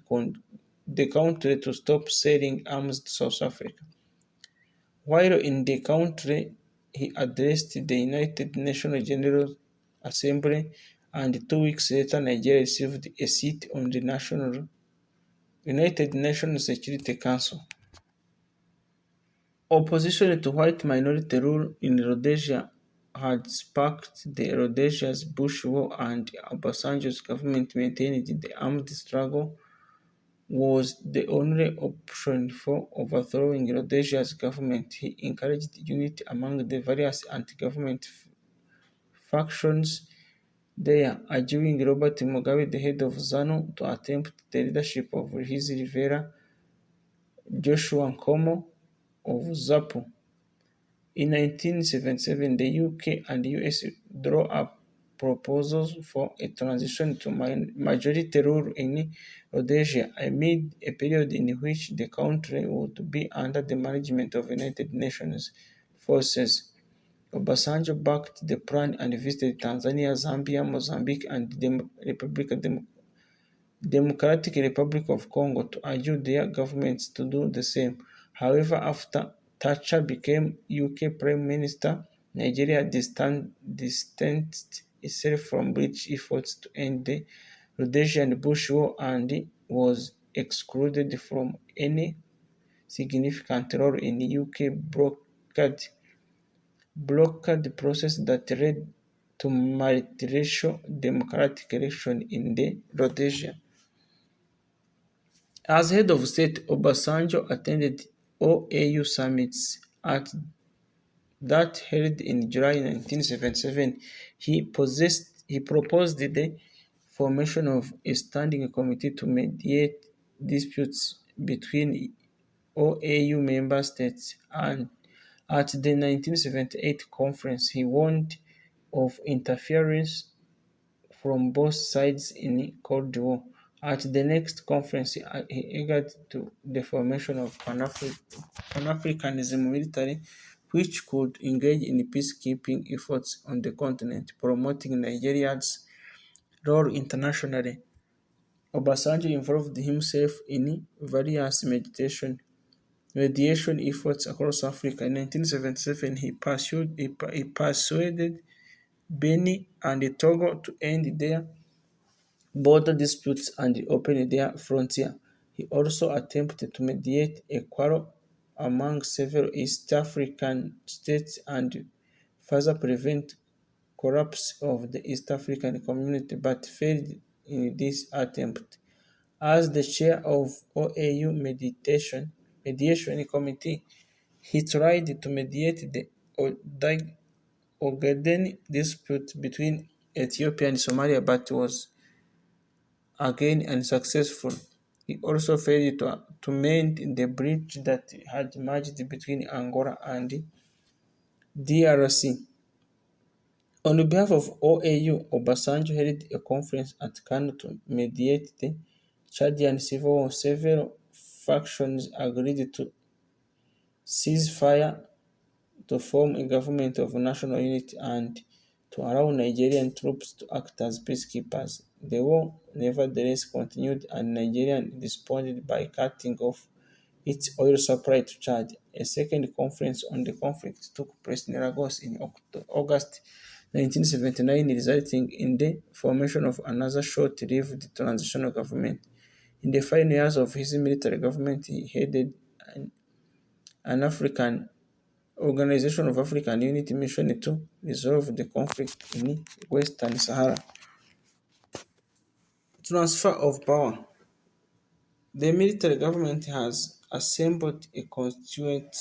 the country to stop selling arms to South Africa. While in the country, he addressed the United Nations General Assembly, and 2 weeks later, Nigeria received a seat on the United Nations Security Council. Opposition to white minority rule in Rhodesia had sparked the Rhodesia's Bush War, and Obasanjo's government maintained the armed struggle was the only option for overthrowing Rhodesia's government. He encouraged unity among the various anti-government factions there, urging Robert Mugabe, the head of ZANU, to attempt the leadership of his rival Joshua Nkomo of ZAPU. In 1977, the UK and the US drew up proposals for a transition to majority rule in Rhodesia amid a period in which the country would be under the management of United Nations forces. Obasanjo backed the plan and visited Tanzania, Zambia, Mozambique, and the Democratic Republic of Congo to urge their governments to do the same. However, after Thatcher became UK Prime Minister, Nigeria distanced itself from British efforts to end the Rhodesian Bush War and was excluded from any significant role in the UK blockade process that led to multiracial democratic election in the Rhodesia. As head of state, Obasanjo attended OAU summits at that held in July 1977. He proposed the formation of a standing committee to mediate disputes between OAU member states, and at the 1978 conference he warned of interference from both sides in the Cold War. At the next conference, he argued to the formation of Pan-Africanism military, which could engage in peacekeeping efforts on the continent, promoting Nigeria's role internationally. Obasanjo involved himself in various mediation efforts across Africa. In 1977, he persuaded Benin and Togo to end their border disputes and open their frontier. He also attempted to mediate a quarrel among several East African states and further prevent collapse of the East African community, but failed in this attempt. As the chair of OAU mediation committee, he tried to mediate the Ogaden dispute between Ethiopia and Somalia, but was again unsuccessful. He also failed to mend the breach that had emerged between Angola and DRC. On behalf of OAU, Obasanjo held a conference at Kano to mediate the Chadian Civil War. Several factions agreed to cease fire, to form a government of national unity, and to allow Nigerian troops to act as peacekeepers. The war nevertheless continued, and Nigeria responded by cutting off its oil supply to Chad. A second conference on the conflict took place in Lagos in August 1979, resulting in the formation of another short-lived transitional government. In the final years of his military government, he headed an African Organization of African Unity mission to resolve the conflict in Western Sahara. Transfer of power. The military government has assembled a constituent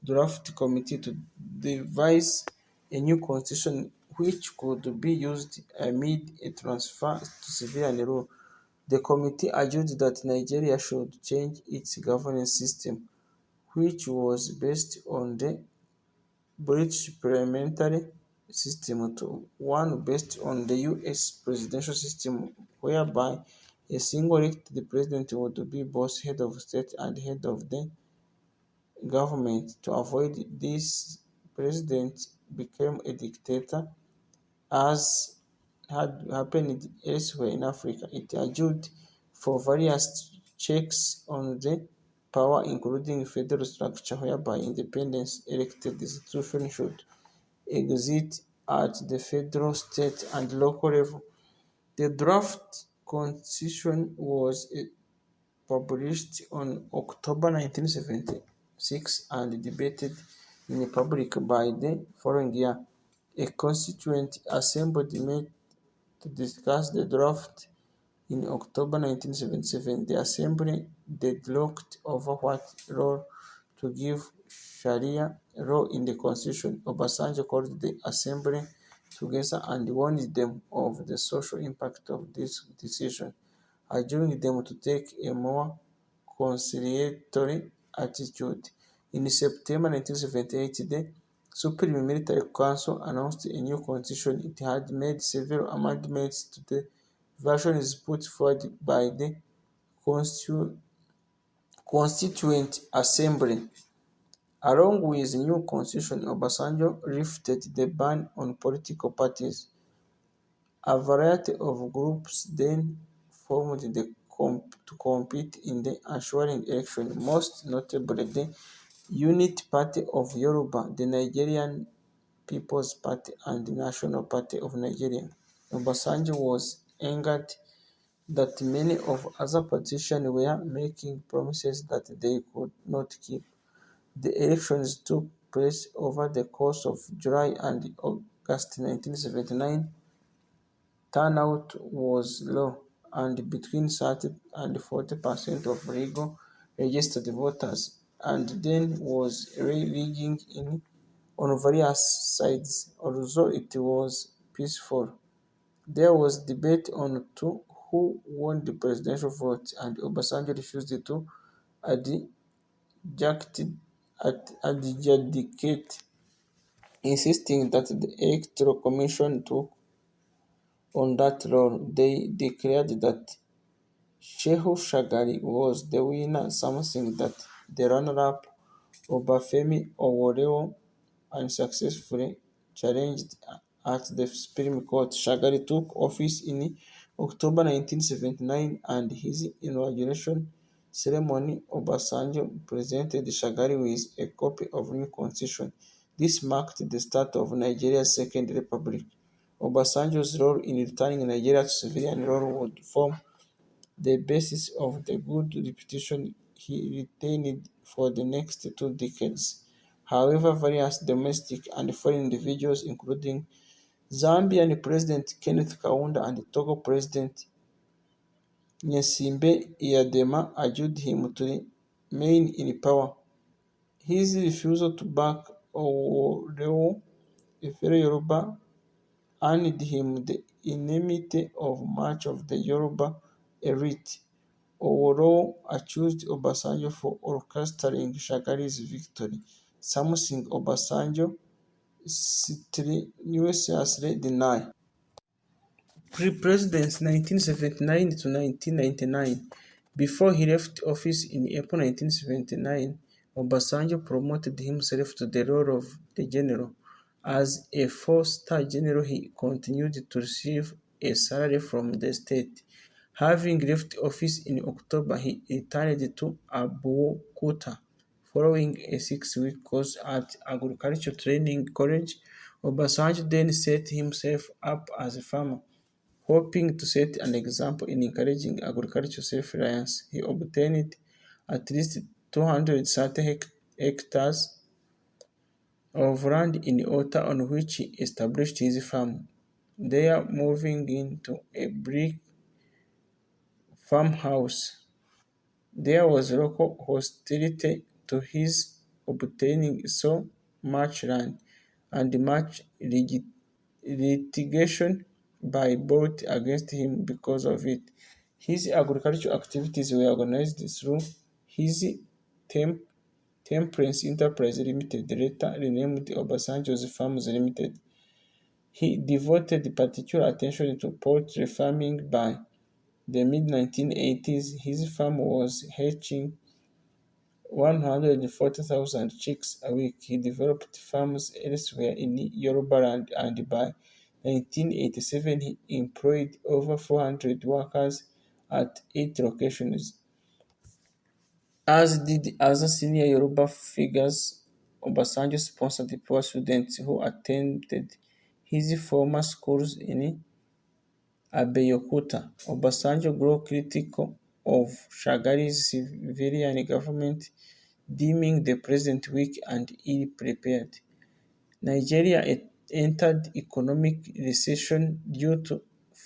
draft committee to devise a new constitution which could be used amid a transfer to civilian rule. The committee argued that Nigeria should change its governance system, which was based on the British parliamentary system, to one based on the US presidential system, whereby a single elected president would be both head of state and head of the government. To avoid this, president became a dictator, as had happened elsewhere in Africa. It argued for various checks on the power, including federal structure, whereby independent elected institutions should exist at the federal, state, and local level. The draft constitution was published on October 1976 and debated in public by the following year. A constituent assembly met to discuss the draft in October 1977. The assembly deadlocked over what role to give Sharia law in the constitution. Obasanjo called the assembly together and warned them of the social impact of this decision, urging them to take a more conciliatory attitude. In September 1978, the Supreme Military Council announced a new constitution. It had made several amendments to the versions put forward by the Constituent Assembly. Along with the new constitution, Obasanjo lifted the ban on political parties. A variety of groups then formed to compete in the ensuing election, most notably the Unity Party of Yoruba, the Nigerian People's Party, and the National Party of Nigeria. Obasanjo was angered that many of other politicians were making promises that they could not keep. The elections took place over the course of July and August 1979. Turnout was low, and between 30 and 40% of legal registered voters, and then was rigging on various sides. Although it was peaceful, there was debate on who won the presidential vote, and Obasanjo refused to adjudicate, adjudicate, insisting that the Electoral Commission took on that role. They declared that Shehu Shagari was the winner, something that the runner-up, Obafemi Awolowo, unsuccessfully challenged at the Supreme Court. Shagari took office in October 1979, and his inauguration ceremony, Obasanjo presented Shagari with a copy of new constitution. This marked the start of Nigeria's Second Republic. Obasanjo's role in returning Nigeria to civilian rule would form the basis of the good reputation he retained for the next 2 decades. However, various domestic and foreign individuals, including Zambian President Kenneth Kaunda and Togo President Nyesimbe Iyadema, urged him to remain in power. His refusal to back Owolowo, a fellow Yoruba, earned him the enmity of much of the Yoruba elite. Owolowo accused Obasanjo for orchestrating Shagari's victory, something Obasanjo strenuously denied. Pre-Presidents 1979 to 1999. Before he left office in April 1979, Obasanjo promoted himself to the role of the general. As a four-star general, he continued to receive a salary from the state. Having left office in October, he returned to Abeokuta. Following a 6-week course at Agriculture Training College, Obasanjo then set himself up as a farmer. Hoping to set an example in encouraging agricultural self-reliance, he obtained at least 230 hectares of land in Ota, on which he established his farm, there moving into a brick farmhouse. There was local hostility to his obtaining so much land, and much litigation by both against him because of it. His agricultural activities were organized through his Tem- Temperance Enterprise Limited, later renamed Obasanjo's Farms Limited. He devoted particular attention to poultry farming. By the mid-1980s, his farm was hatching 140,000 chicks a week. He developed farms elsewhere in Yoruba land, and by 1987 he employed over 400 workers at 8 locations. As did other senior Yoruba figures, Obasanjo sponsored poor students who attended his former schools in Abeokuta. Obasanjo grew critical of Shagari's civilian government, deeming the president weak and ill-prepared. Nigeria entered economic recession due to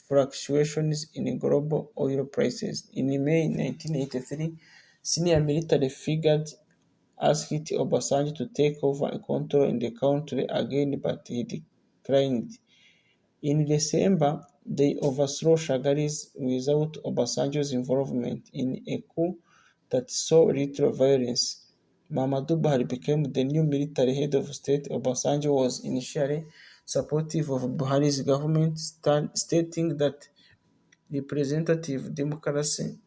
fluctuations in global oil prices. In May 1983, senior military figures asked Obasanjo to take over control in the country again, but he declined. In December, they overthrew Shagari without Obasanjo's involvement in a coup that saw little violence. Muhammadu Buhari became the new military head of state, Obasanjo was initially supportive of Buhari's government, stating that representative democracy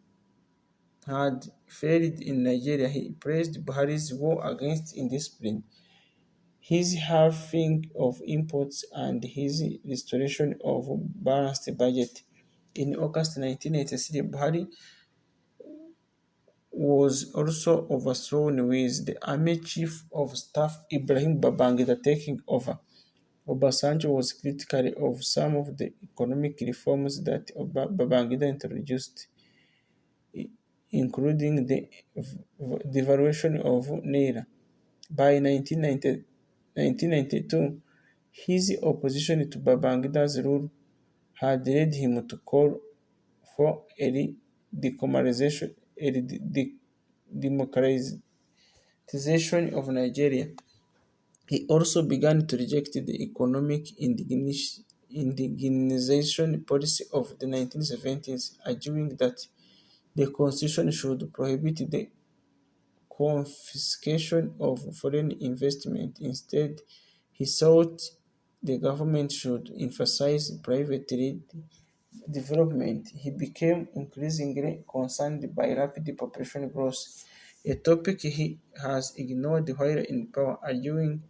had failed in Nigeria. He praised Buhari's war against indiscipline, his halving of imports, and his restoration of balanced budget. In August 1983, Buhari was also overthrown with the Army Chief of Staff Ibrahim Babangida taking over. Obasanjo was critical of some of the economic reforms that Babangida introduced, including the devaluation of Naira. By 1992, his opposition to Babangida's rule had led him to call for a democratization of Nigeria. He also began to reject the economic indigenization policy of the 1970s, arguing that the constitution should prohibit the confiscation of foreign investment. Instead, he thought the government should emphasize private development. He became increasingly concerned by rapid population growth, a topic he has ignored while in power, arguing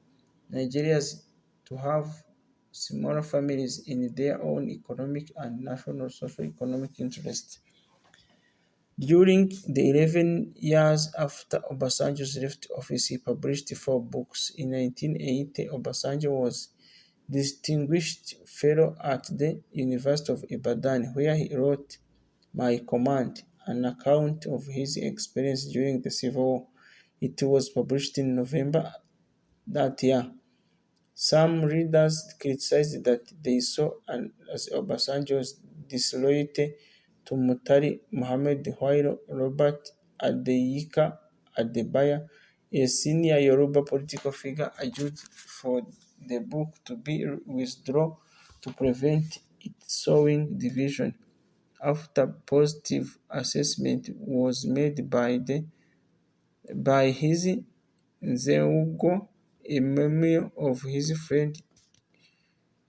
Nigerians to have smaller families in their own economic and national socio-economic interests. During the 11 years after Obasanjo's left office, he published four books. In 1980, Obasanjo was Distinguished Fellow at the University of Ibadan, where he wrote My Command, an account of his experience during the Civil War. It was published in November that year. Some readers criticized that they saw as Obasanjo's disloyalty to Murtala Muhammed, while Robert Adeyika Adebayo, a senior Yoruba political figure, argued for the book to be withdrawn to prevent it sowing division. After positive assessment was made by his Zeugo, a memoir of his friend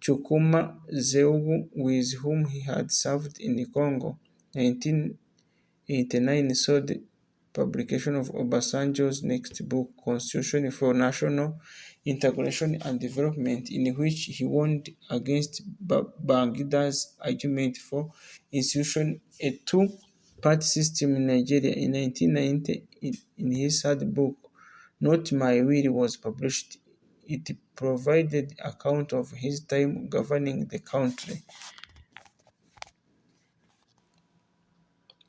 Chukuma Zeugu, with whom he had served in Congo. 1989 saw the publication of Obasanjo's next book, Constitution for National Integration and Development, in which he warned against Babangida's argument for institution a two-party system in Nigeria. In 1990, in his third book, Not My Will, was published. It provided account of his time governing the country.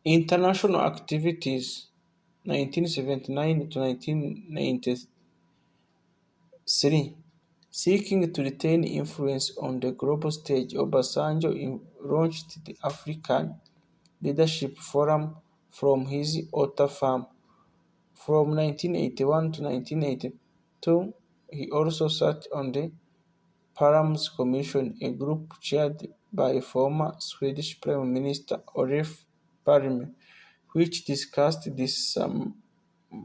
International activities 1979 to 1993. Seeking to retain influence on the global stage, Obasanjo launched the African Leadership Forum from his Otta farm. From 1981 to 1982, he also sat on the Palmes Commission, a group chaired by former Swedish Prime Minister Olof Palme, which discussed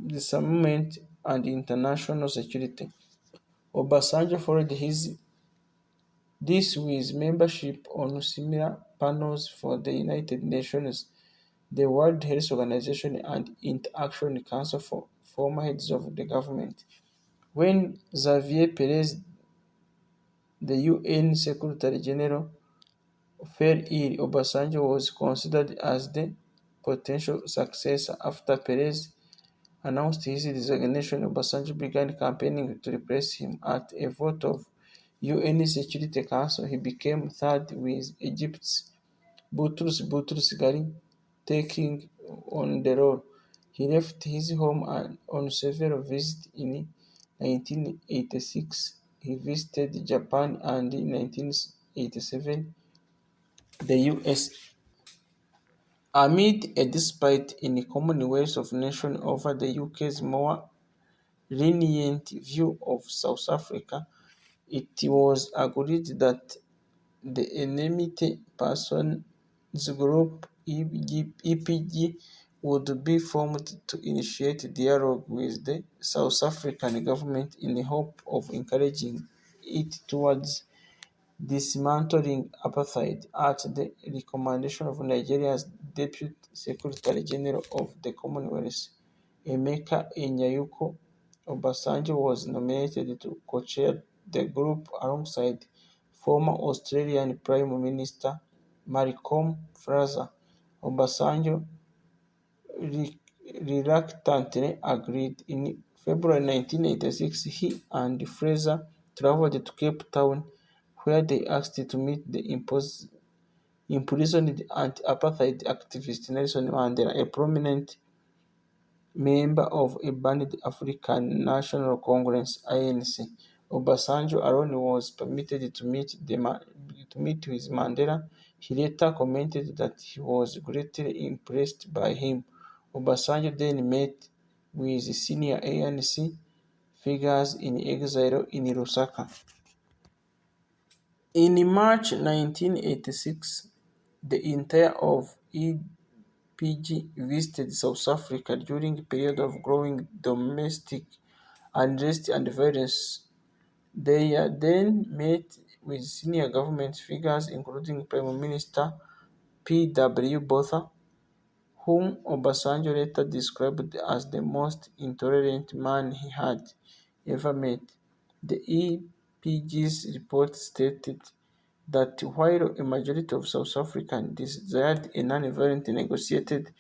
disarmament and international security. Obasanjo followed this with membership on similar panels for the United Nations, the World Health Organization, and Interaction Council for former heads of the government. When Xavier Perez, the UN Secretary General, fell ill, Obasanjo was considered as the potential successor. After Perez announced his resignation, Obasanjo began campaigning to replace him. At a vote of UN Security Council, he became third, with Egypt's Boutros Ghali taking on the role. He left his home on several visits. In 1986, he visited Japan, and in 1987, the US. Amid a dispute in the Commonwealth of Nations over the UK's more lenient view of South Africa, it was agreed that the Enmity Persons Group (EPG) would be formed to initiate dialogue with the South African government in the hope of encouraging it towards dismantling apartheid at the recommendation of Nigeria's Deputy Secretary General of the Commonwealth, Emeka Enyauko. Obasanjo was nominated to co-chair the group alongside former Australian Prime Minister Malcolm Fraser. Obasanjo reluctantly agreed. In February 1986, he and Fraser traveled to Cape Town, where they asked to meet the imprisoned anti-apartheid activist Nelson Mandela, a prominent member of a banned African National Congress (ANC). Obasanjo alone was permitted to meet with Mandela. He later commented that he was greatly impressed by him. Obasanjo then met with senior ANC figures in exile in Lusaka. In March 1986, the entire of EPG visited South Africa during a period of growing domestic unrest and violence. They then met with senior government figures including Prime Minister P.W. Botha, whom Obasanjo later described as the most intolerant man he had ever met. The EPG's report stated that while a majority of South Africans desired a non-violent negotiated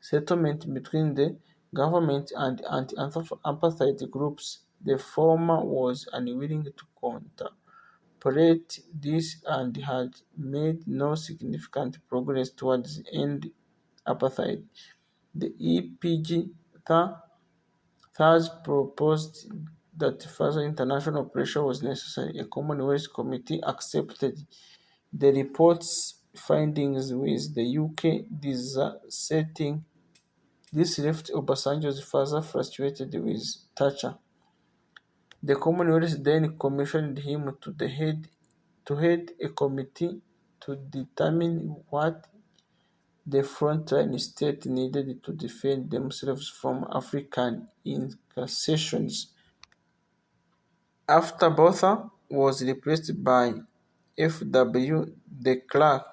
settlement between the government and anti-apartheid groups, the former was unwilling to contemplate this and had made no significant progress towards ending apartheid. The EPG thus proposed that further international pressure was necessary. A Commonwealth committee accepted the report's findings, with the UK dissenting. This left Obasanjo further frustrated with Thatcher. The Commonwealth then commissioned him to head a committee to determine what the frontline states needed to defend themselves from African incursions. After Botha was replaced by F.W. de Klerk,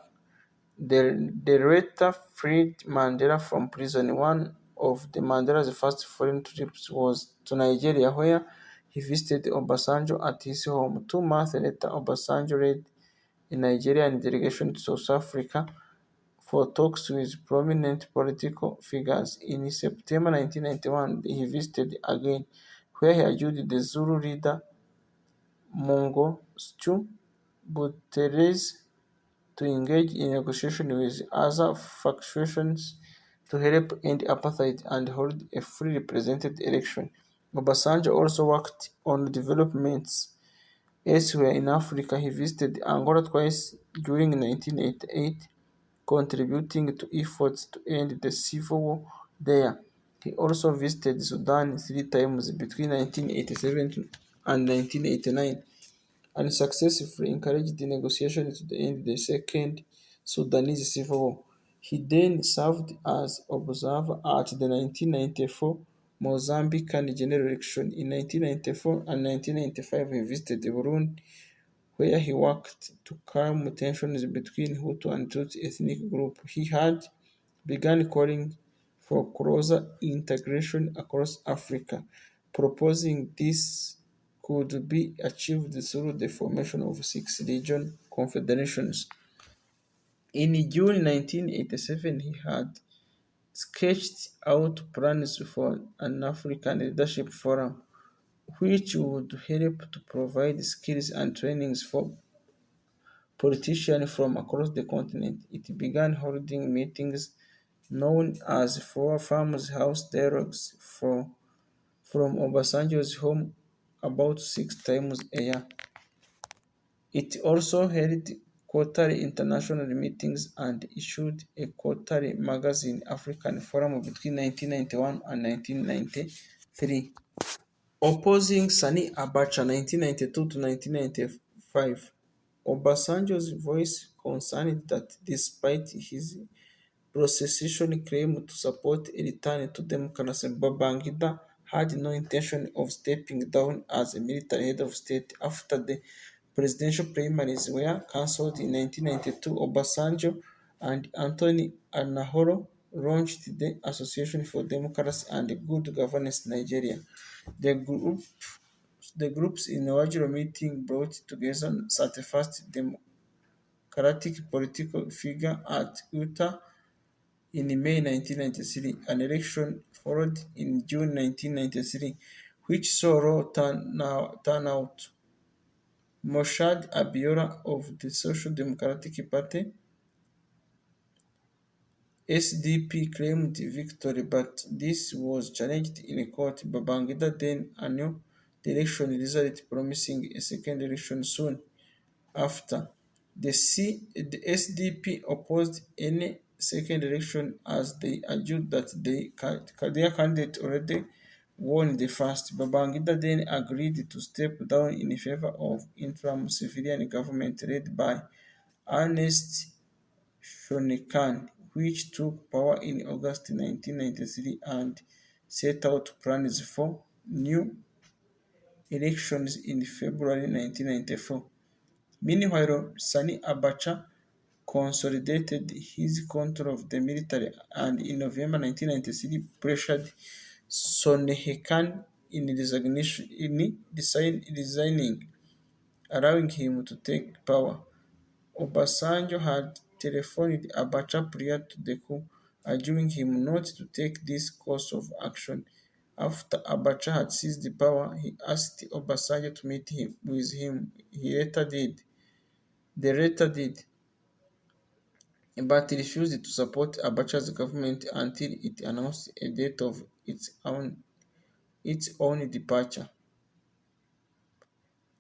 the latter freed Mandela from prison. One of Mandela's first foreign trips was to Nigeria, where he visited Obasanjo at his home. 2 months later, Obasanjo led a Nigerian delegation to South Africa for talks with prominent political figures. In September 1991, he visited again, where he urged the Zulu leader Mengistu Buthelezi to engage in negotiations with other factions to help end apartheid and hold a free represented election. Obasanjo also worked on developments elsewhere in Africa. He visited Angola twice during 1988, contributing to efforts to end the civil war there. He also visited Sudan 3 times between 1987 and 1989 and successfully encouraged the negotiations to end the Second Sudanese Civil War. He then served as observer at the 1994 Mozambican general election. In 1994 and 1995, he visited Burundi, where he worked to calm tensions between Hutu and Tutsi ethnic groups. He had began calling for closer integration across Africa, proposing this could be achieved through the formation of 6 region confederations. In June 1987, he had sketched out plans for an African Leadership Forum, which would help to provide skills and trainings for politicians from across the continent. It began holding meetings known as Four Farms House Dialogues from Obasanjo's home about 6 times a year. It also held quarterly international meetings and issued a quarterly magazine, African Forum, between 1991 and 1993. Opposing Sani Abacha 1992 to 1995, Obasanjo's voice concerned that despite his Procession claimed to support a return to democracy. Babangida had no intention of stepping down as a military head of state after the presidential primaries were cancelled in 1992. Obasanjo and Anthony Anahoro launched the Association for Democracy and Good Governance Nigeria. The group the group's inaugural meeting brought together 31st Democratic political figure at Utah in May 1993. An election followed in June 1993, which saw low turnout. Moshad Abiola of the Social Democratic Party (SDP) claimed victory, but this was challenged in court. Babangida then annulled the election result, promising a second election soon after. The SDP opposed any second election as they argued that their candidate already won the first. Babangida then agreed to step down in favor of interim civilian government led by Ernest Shonekan, which took power in August 1993 and set out plans for new elections in February 1994. Meanwhile, Sani Abacha consolidated his control of the military and in November 1993 pressured Sonehekan in resigning, allowing him to take power. Obasanjo had telephoned Abacha prior to the coup, urging him not to take this course of action. After Abacha had seized the power, he asked Obasanjo to meet with him. The latter did, but refused to support Abacha's government until it announced a date of its own departure.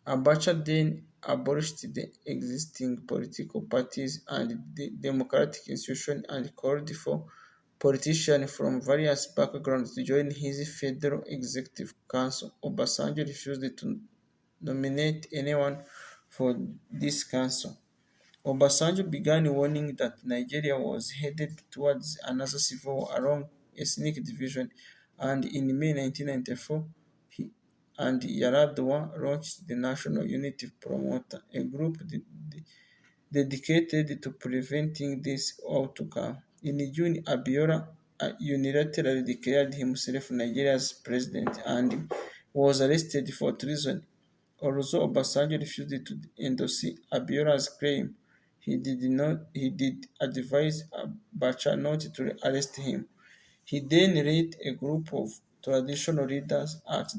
Abacha then abolished the existing political parties and the democratic institutions and called for politicians from various backgrounds to join his Federal Executive Council. Obasanjo refused to nominate anyone for this council. Obasanjo began warning that Nigeria was headed towards another civil war along ethnic division, and in May 1994, he and Yaradua launched the National Unity Promoter, a group dedicated to preventing this outcome. In June, Abiola unilaterally declared himself Nigeria's president and was arrested for treason. Although Obasanjo refused to endorse Abiola's claim, he did advise Abacha not to arrest him. He then led a group of traditional leaders at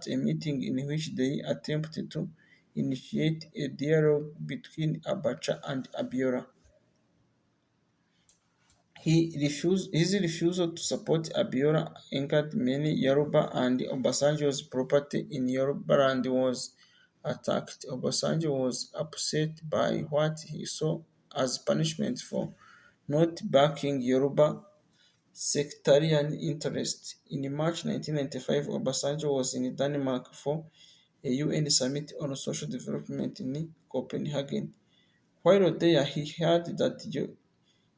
a meeting in which they attempted to initiate a dialogue between Abacha and Abiola. His refusal to support Abiola angered many Yoruba, and Obasanjo's property in Yorubaland was attacked. Obasanjo was upset by what he saw as punishment for not backing Yoruba sectarian interests. In March 1995, Obasanjo was in Denmark for a UN summit on social development in Copenhagen. While there, he heard that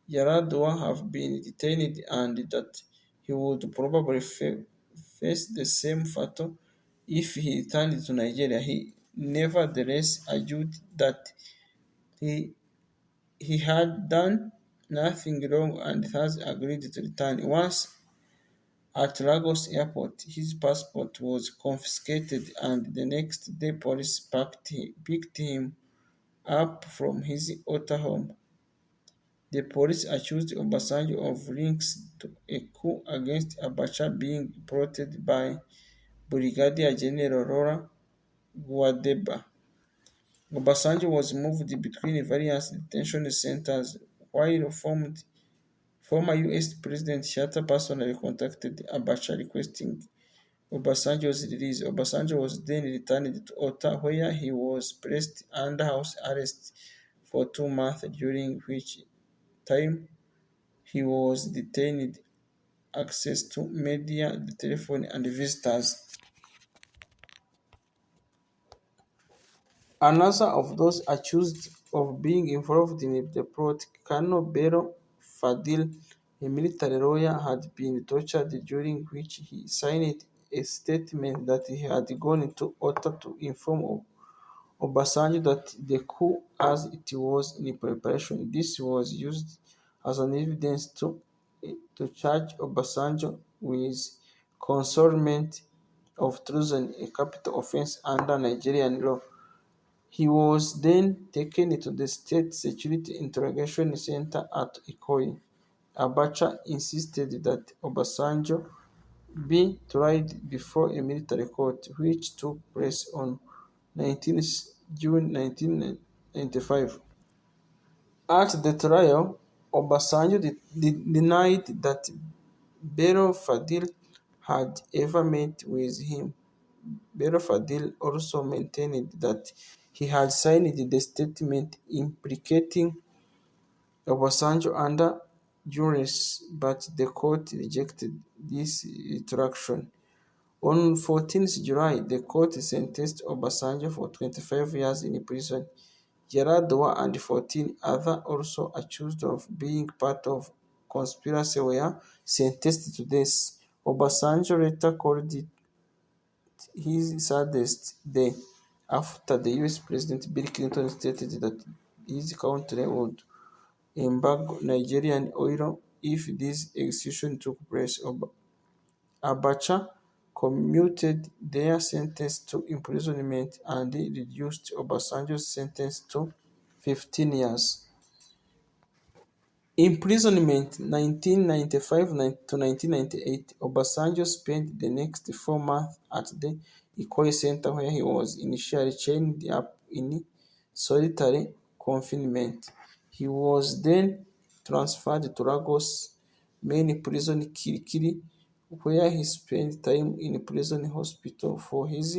Yaradua have been detained and that he would probably face the same fate if he returned to Nigeria. He nevertheless argued that he, he had done nothing wrong and has agreed to return. Once at Lagos Airport, his passport was confiscated, and the next day police picked him up from his hotel home. The police accused Obasanjo of links to a coup against Abacha being plotted by Brigadier General Laura Guadeba. Obasanjo was moved between various detention centers while former US President Shatta personally contacted Abacha requesting Obasanjo's release. Obasanjo was then returned to Ota where he was placed under house arrest for 2 months, during which time he was detained access to media, the telephone, and visitors. Another of those accused of being involved in the plot, Colonel Bello Fadil, a military lawyer, had been tortured, during which he signed a statement that he had gone into order to inform Obasanjo that the coup as it was in preparation. This was used as an evidence to charge Obasanjo with concealment of treason, a capital offense under Nigerian law. He was then taken to the State Security Interrogation Center at Ikoyi. Abacha insisted that Obasanjo be tried before a military court, which took place on 19th June 1995. At the trial, Obasanjo denied that Bello Fadil had ever met with him. Bello Fadil also maintained that he had signed the statement implicating Obasanjo under duress, but the court rejected this retraction. On 14th July, the court sentenced Obasanjo for 25 years in prison. Yar'Adua and 14 others also accused of being part of conspiracy were sentenced to death. Obasanjo later called it his saddest day after the US President Bill Clinton stated that his country would embargo Nigerian oil if this execution took place. Abacha commuted their sentence to imprisonment and reduced Obasanjo's sentence to 15 years. Imprisonment 1995 to 1998, Obasanjo spent the next 4 months at the Ikoyi Center, where he was initially chained up in solitary confinement. He was then transferred to Lagos main prison Kirikiri, where he spent time in prison hospital for his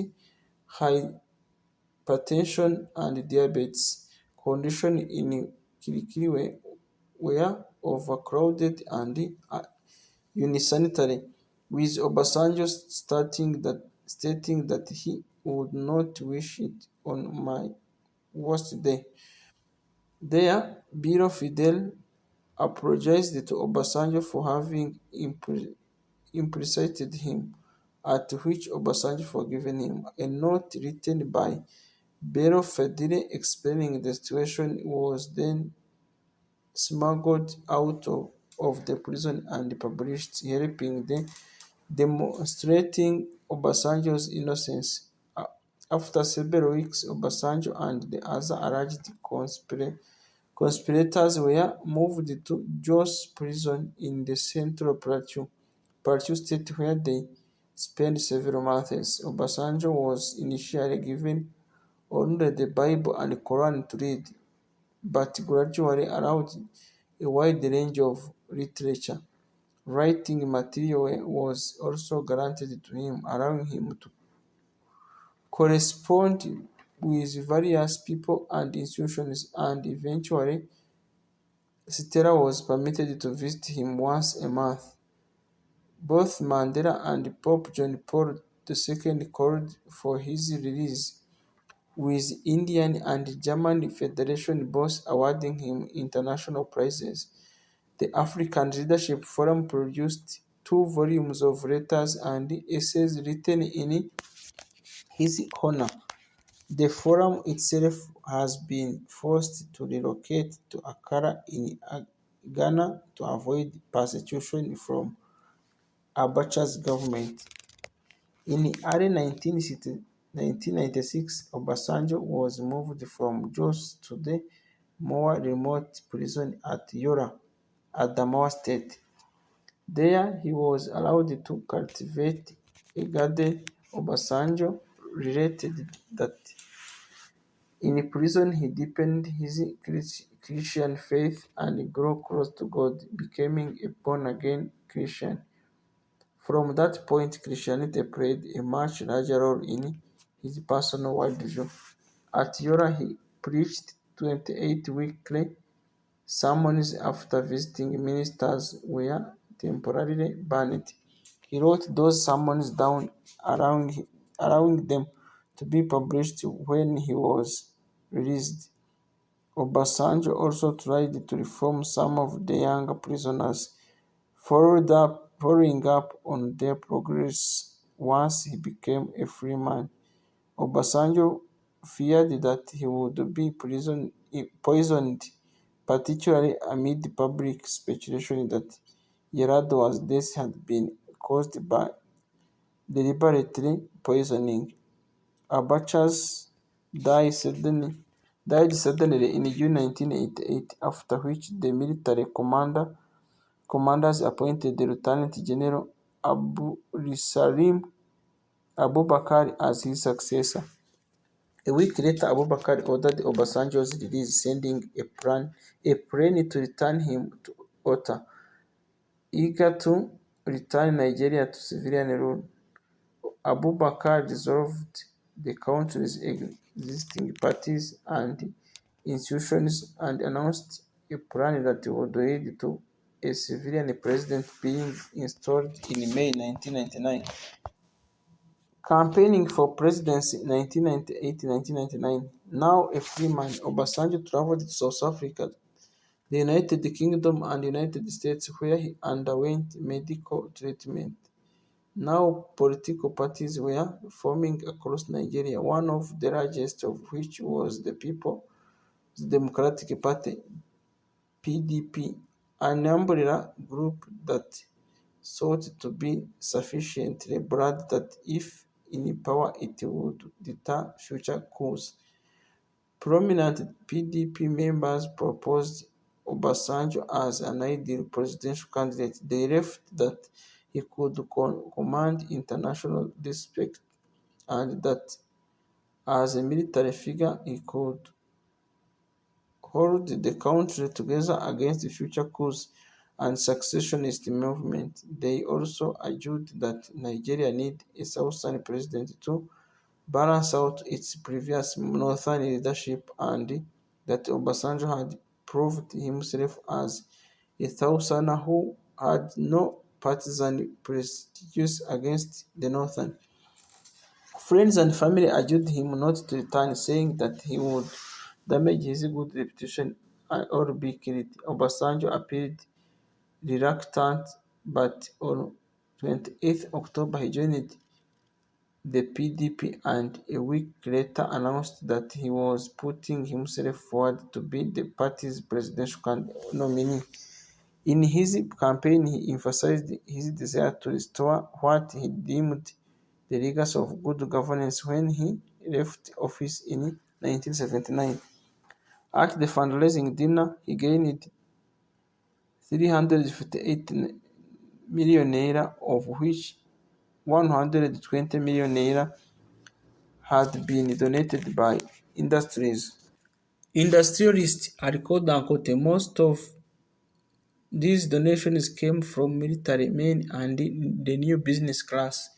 hypertension and diabetes. Conditions in Kirikiri were overcrowded and unsanitary, with Obasanjo stating that he would not wish it on my worst day. There, Biro Fidel apologized to Obasanjo for having impersonated him, at which Obasanjo forgiven him. A note written by Biro Fidel explaining the situation was then smuggled out of the prison and published, helping the demonstrating Obasanjo's innocence. After several weeks, Obasanjo and the other alleged conspirators were moved to Jos prison in the central Plateau State, where they spent several months. Obasanjo was initially given only the Bible and Quran to read, but gradually allowed a wide range of literature. Writing material was also granted to him, allowing him to correspond with various people and institutions, and eventually Stella was permitted to visit him once a month. Both Mandela and Pope John Paul II called for his release, with Indian and German Federation both awarding him international prizes. The African Leadership Forum produced 2 volumes of letters and essays written in his honor. The forum itself has been forced to relocate to Accra in Ghana to avoid persecution from Abacha's government. In early 1996, Obasanjo was moved from Jos to the more remote prison at Yola, Adamawa State. There, he was allowed to cultivate a garden. Obasanjo related that in prison he deepened his Christian faith and grew close to God, becoming a born-again Christian. From that point, Christianity played a much larger role in his personal worldview. At Yola, he preached 28 weekly sermons after visiting ministers were temporarily banned. He wrote those sermons down, allowing them to be published when he was released. Obasanjo also tried to reform some of the younger prisoners, following up on their progress once he became a free man. Obasanjo feared that he would be poisoned, particularly amid public speculation that Yar'Adua's death had been caused by deliberately poisoning. Abacha's died suddenly in June 1988, after which the military commanders appointed Lieutenant General Salim Abubakar as his successor. A week later, Abubakar ordered Obasanjo's release, sending a plane to return him to Ota, eager to return Nigeria to civilian rule. Abubakar dissolved the country's existing parties and institutions and announced a plan that would lead to a civilian president being installed in May 1999. Campaigning for presidency 1998-1999. Now a free man, Obasanjo traveled to South Africa, the United Kingdom, and United States, where he underwent medical treatment. Now political parties were forming across Nigeria, one of the largest of which was the People's Democratic Party (PDP), an umbrella group that sought to be sufficiently broad that if in power it would deter future coups. Prominent PDP members proposed Obasanjo as an ideal presidential candidate. They left that he could command international respect and that as a military figure he could hold the country together against future coups and secessionist movement. They also argued that Nigeria needed a southern president to balance out its previous northern leadership and that Obasanjo had proved himself as a southerner who had no partisan prejudice against the northern. Friends and family urged him not to return, saying that he would damage his good reputation or be killed. Obasanjo appeared reluctant, but on 28 October he joined the PDP and a week later announced that he was putting himself forward to be the party's presidential nominee. In his campaign, he emphasized his desire to restore what he deemed the legacy of good governance when he left office in 1979. At the fundraising dinner, he gained 358 million naira, of which 120 million naira had been donated by industrialists and quote-unquote. Most of these donations came from military men and the new business class.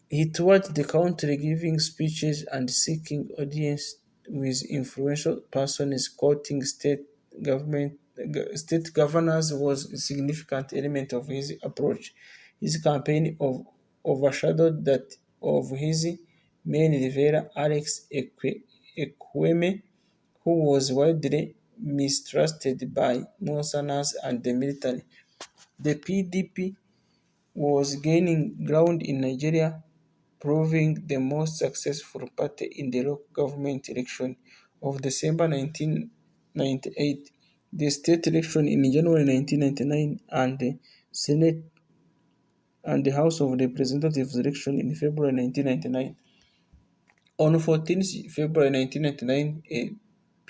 He toured the country giving speeches and seeking audience with influential persons. Quoting state governors was a significant element of his approach. His campaign overshadowed that of his main rival, Alex Ekweme, who was widely mistrusted by Northerners and the military. The PDP was gaining ground in Nigeria, proving the most successful party in the local government election of December 1998, the state election in January 1999, and the Senate and the House of Representatives election in February 1999. On 14 February 1999, a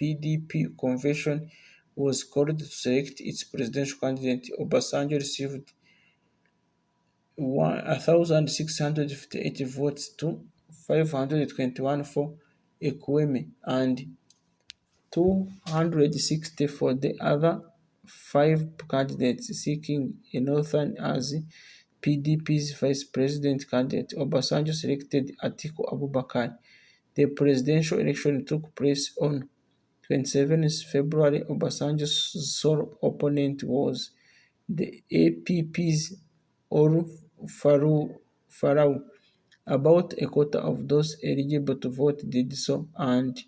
PDP convention was called to select its presidential candidate. Obasanjo received 1,658 votes to 521 for Ekweme and 260 for the other five candidates seeking a northern as PDP's vice president candidate. Obasanjo selected Atiku Abubakar. The presidential election took place on 27 February. Obasanjo's sole opponent was the APP's Farau. About a quarter of those eligible to vote did so, and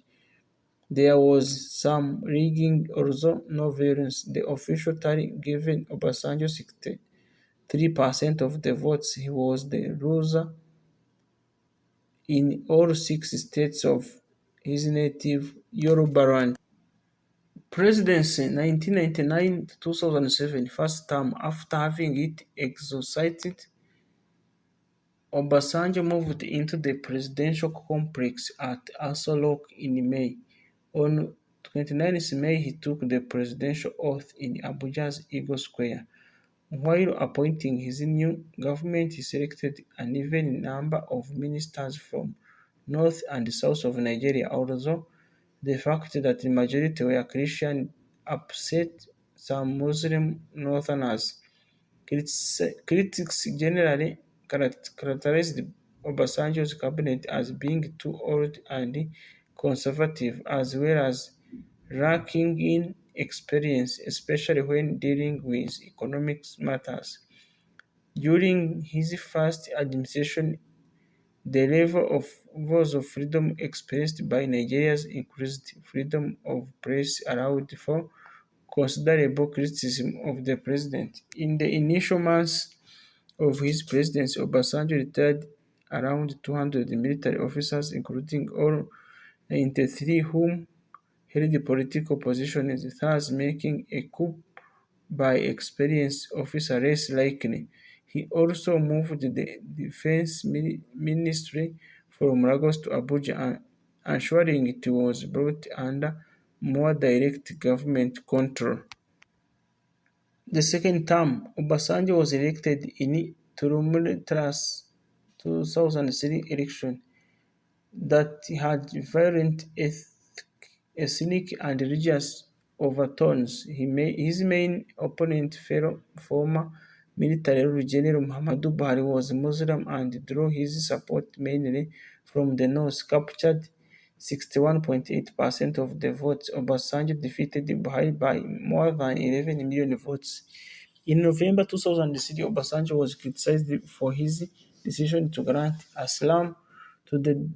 There was some rigging, although no violence. The official tally given Obasanjo 63% of the votes. He was the loser in all six states of his native Yoruba land. Presidency 1999 to 2007, first term. After having it exhausted, Obasanjo moved into the presidential complex at Aso Rock in May. On 29th May, he took the presidential oath in Abuja's Eagle Square. While appointing his new government, he selected an even number of ministers from north and south of Nigeria, although the fact that the majority were Christian upset some Muslim northerners. Critics generally characterized Obasanjo's cabinet as being too old and conservative, as well as lacking in experience, especially when dealing with economic matters. During his first administration, the levels of freedom expressed by Nigerians increased. Freedom of press allowed for considerable criticism of the president. In the initial months of his presidency, Obasanjo retired around 200 military officers, including all 93 whom held political positions, thus making a coup by experienced officer less likely. He also moved the defense ministry from Lagos to Abuja, ensuring it was brought under more direct government control. The second term, Obasanjo was elected in tumultuous 2003 election that had violent ethnic and religious overtones. His main opponent, former military rule General Muhammadu Buhari, was Muslim and drew his support mainly from the north, captured 61.8% of the votes. Obasanjo defeated Buhari by more than 11 million votes. In November 2003, Obasanjo was criticized for his decision to grant asylum to the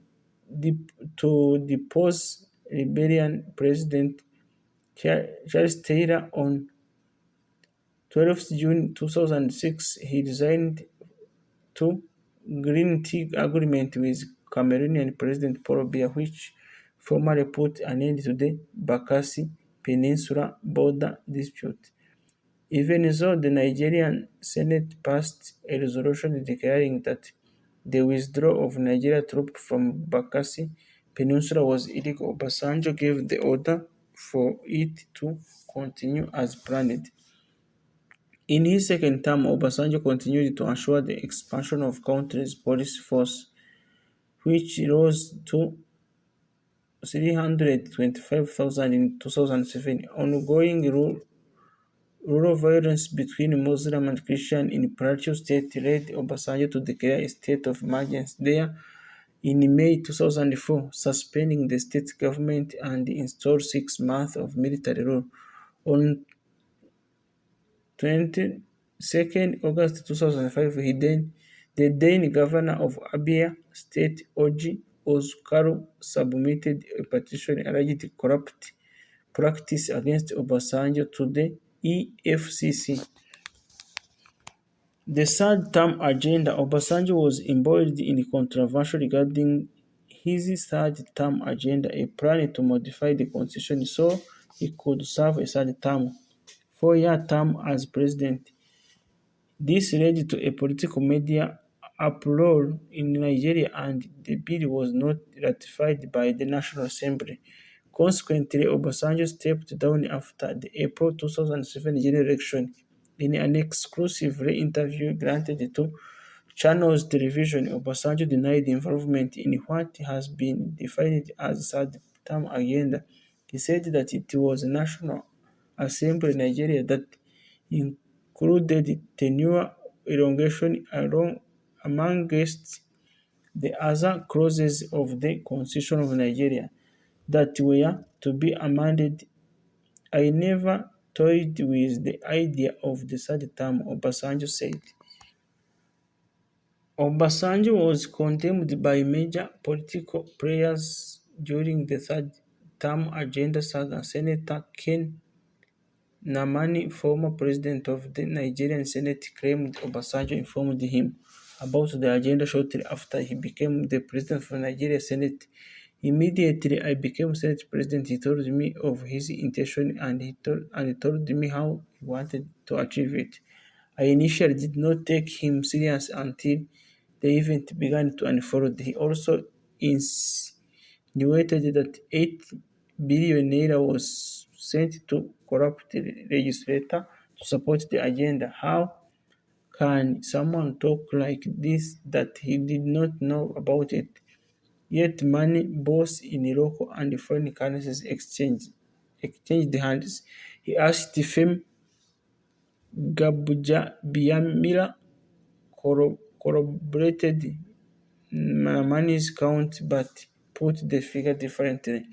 depose rebellion President Charles Taylor. On 12th June 2006, he resigned to Green Tea Agreement with Cameroonian President Paul Biya, which formally put an end to the Bakassi Peninsula border dispute. Even though the Nigerian Senate passed a resolution declaring that the withdrawal of Nigerian troops from Bakassi Peninsula was illegal, Obasanjo gave the order for it to continue as planned. In his second term, Obasanjo continued to ensure the expansion of country's police force, which rose to 325,000 in 2007. Ongoing rural violence between Muslim and Christian in Plateau State led Obasanjo to declare a state of emergency there in May 2004, suspending the state government and installed 6 months of military rule. On 22nd August 2005, the then governor of Abia State, Oji Ozukaru, submitted a petition alleged corrupt practice against Obasanjo to the EFCC. The third term agenda. Obasanjo was embroiled in controversy regarding his third term agenda, a plan to modify the constitution so he could serve a third term, 4-year term as president. This led to a political media uproar in Nigeria, and the bill was not ratified by the National Assembly. Consequently, Obasanjo stepped down after the April 2007 general election. In an exclusive interview granted to Channels Television, Obasanjo denied involvement in what has been defined as third term agenda. He said that it was National Assembly Nigeria that included tenure elongation amongst the other clauses of the Constitution of Nigeria that were to be amended. I never toyed with the idea of the third term, Obasanjo said. Obasanjo was condemned by major political players during the third term agenda saga, Senator Ken Namani, former president of the Nigerian Senate, claimed Obasanjo informed him about the agenda shortly after he became the president of Nigeria Senate. Immediately I became Senate president, he told me of his intention and he told me how he wanted to achieve it. I initially did not take him serious until the event began to unfold. He also insinuated that 8 billion naira was sent to corrupt legislator to support the agenda. How can someone talk like this that he did not know about it? Yet money both in local and foreign currencies exchanged hands. He asked Fem Gabuja Biamila corroborated money's count but put the figure differently.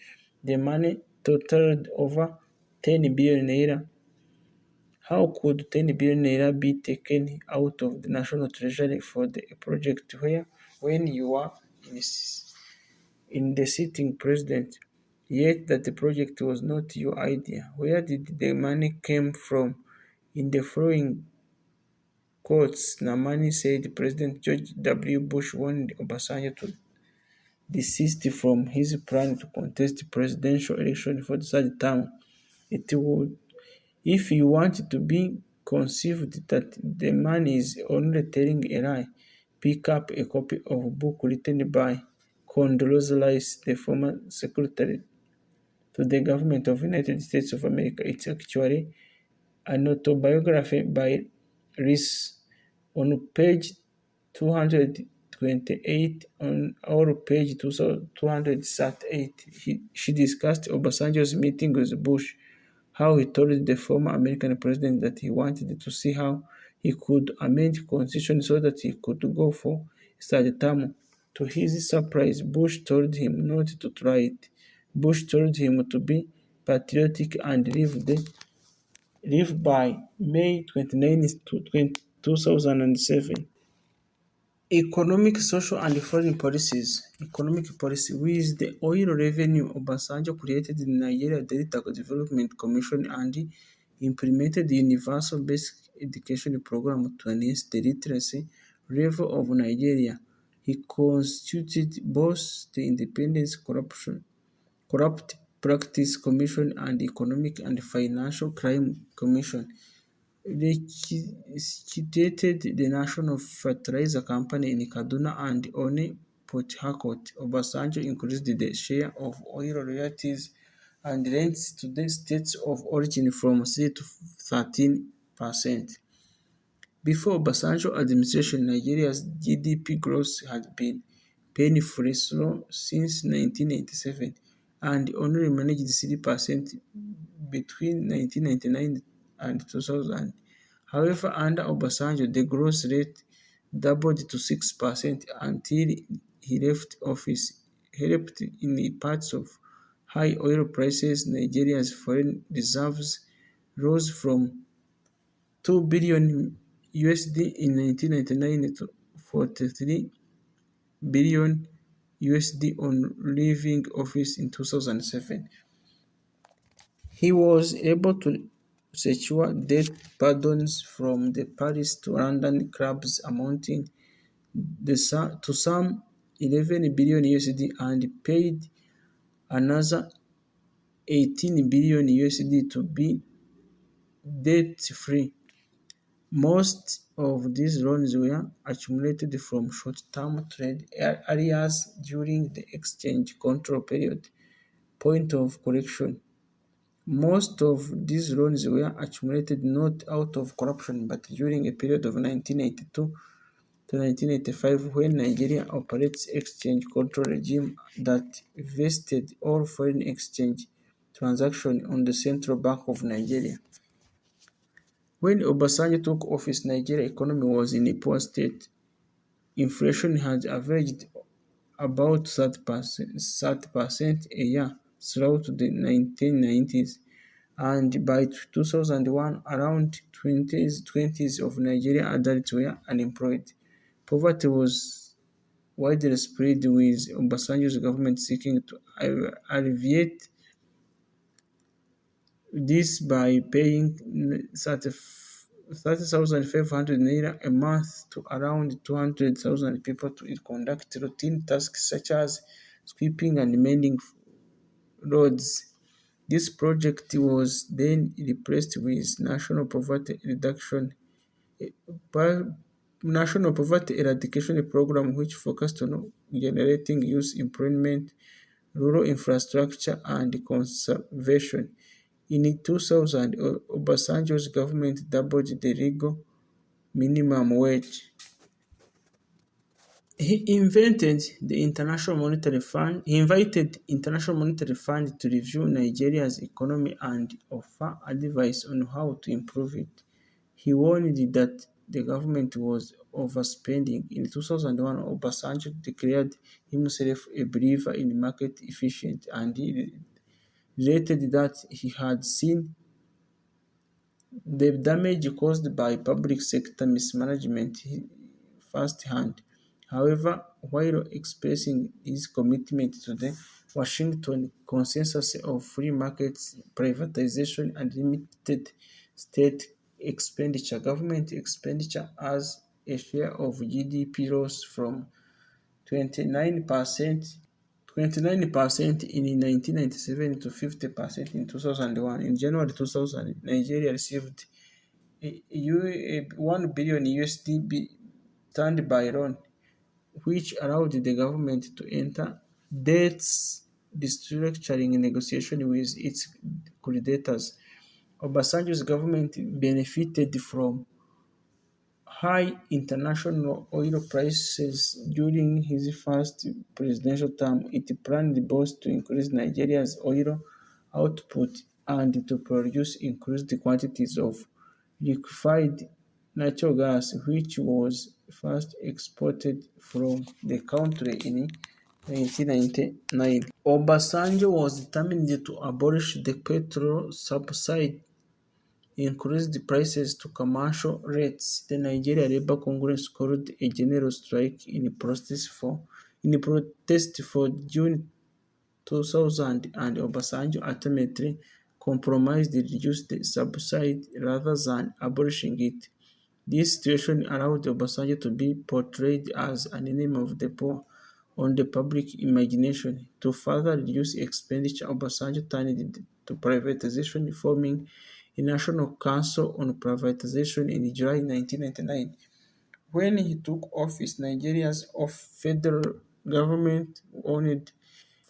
The money totaled over 10 billion naira. How could 10 billion naira be taken out of the national treasury for the project when you are in the sitting president? Yet that the project was not your idea. Where did the money came from? In the following quotes, Namani said President George W. Bush wanted Obasanjo to desist from his plan to contest the presidential election for the third term. It would, if you want to be conceived that the man is only telling a lie, pick up a copy of a book written by Condoleezza Rice, the former secretary to the government of the United States of America. It's actually an autobiography by Rice. On page 228 or page 238, she discussed Obasanjo's meeting with Bush, how he told the former American president that he wanted to see how he could amend the constitution so that he could go for a third term. To his surprise, Bush told him not to try it. Bush told him to be patriotic and live by May 29, 2007. Economic, social, and foreign policies. Economic policy. With the oil revenue, Obasanjo created the Nigeria Delta Development Commission and implemented the Universal Basic Education Program to enhance the literacy level of Nigeria. He constituted both the Independence Corrupt Practice Commission and Economic and Financial Crime Commission. Liquidated the National Fertilizer Company in Kaduna and One Port Harcourt. Obasanjo increased the share of oil royalties and rents to the states of origin from 3 to 13%. Before Obasanjo administration, Nigeria's GDP growth had been painfully slow since 1997 and only managed 3% between 1999 and 2000. However, under Obasanjo, the growth rate doubled to 6% until he left office. Helped in parts of high oil prices, Nigeria's foreign reserves rose from 2 billion USD in 1999 to 43 billion USD on leaving office in 2007. He was able to secure debt pardons from the Paris to London clubs amounting to some 11 billion USD and paid another 18 billion USD to be debt-free. Most of these loans were accumulated from short-term trade areas during the exchange control period. Point of correction. Most of these loans were accumulated not out of corruption but during a period of 1982 to 1985 when Nigeria operates exchange control regime that vested all foreign exchange transactions on the Central Bank of Nigeria. When Obasanjo took office, Nigeria's economy was in a poor state. Inflation had averaged about 30% a year throughout the 1990s, and by 2001, around 20s of Nigerian adults were unemployed. Poverty was widespread, with Obasanjo's government seeking to alleviate This by paying 30,500 naira a month to around 200,000 people to conduct routine tasks such as sweeping and mending roads. This project was then replaced with Pa- National Poverty Eradication Program, which focused on generating youth employment, rural infrastructure, and conservation. In 2000, Obasanjo's government doubled the legal minimum wage. He invited International Monetary Fund to review Nigeria's economy and offer advice on how to improve it. He warned that the government was overspending. In 2001, Obasanjo declared himself a believer in market efficiency and he related that he had seen the damage caused by public sector mismanagement firsthand. However, while expressing his commitment to the Washington consensus of free markets, privatization, and limited state expenditure, government expenditure as a share of GDP rose from 29% 29% in 1997 to 50% in 2001. In January 2000, Nigeria received a 1 billion USD standby loan, which allowed the government to enter debts restructuring negotiation with its creditors. Obasanjo's government benefited from high international oil prices during his first presidential term. It planned both to increase Nigeria's oil output and to produce increased quantities of liquefied natural gas, which was first exported from the country in 1999. Obasanjo was determined to abolish the petrol subsidy, increased prices to commercial rates. The Nigeria Labour Congress called a general strike in protest for June 2000, and Obasanjo ultimately compromised to reduce the subsidy rather than abolishing it. This situation allowed Obasanjo to be portrayed as an enemy of the poor on the public imagination. To further reduce expenditure, Obasanjo turned to privatization, forming a National Council on Privatization in July 1999. When he took office, Nigeria's federal government owned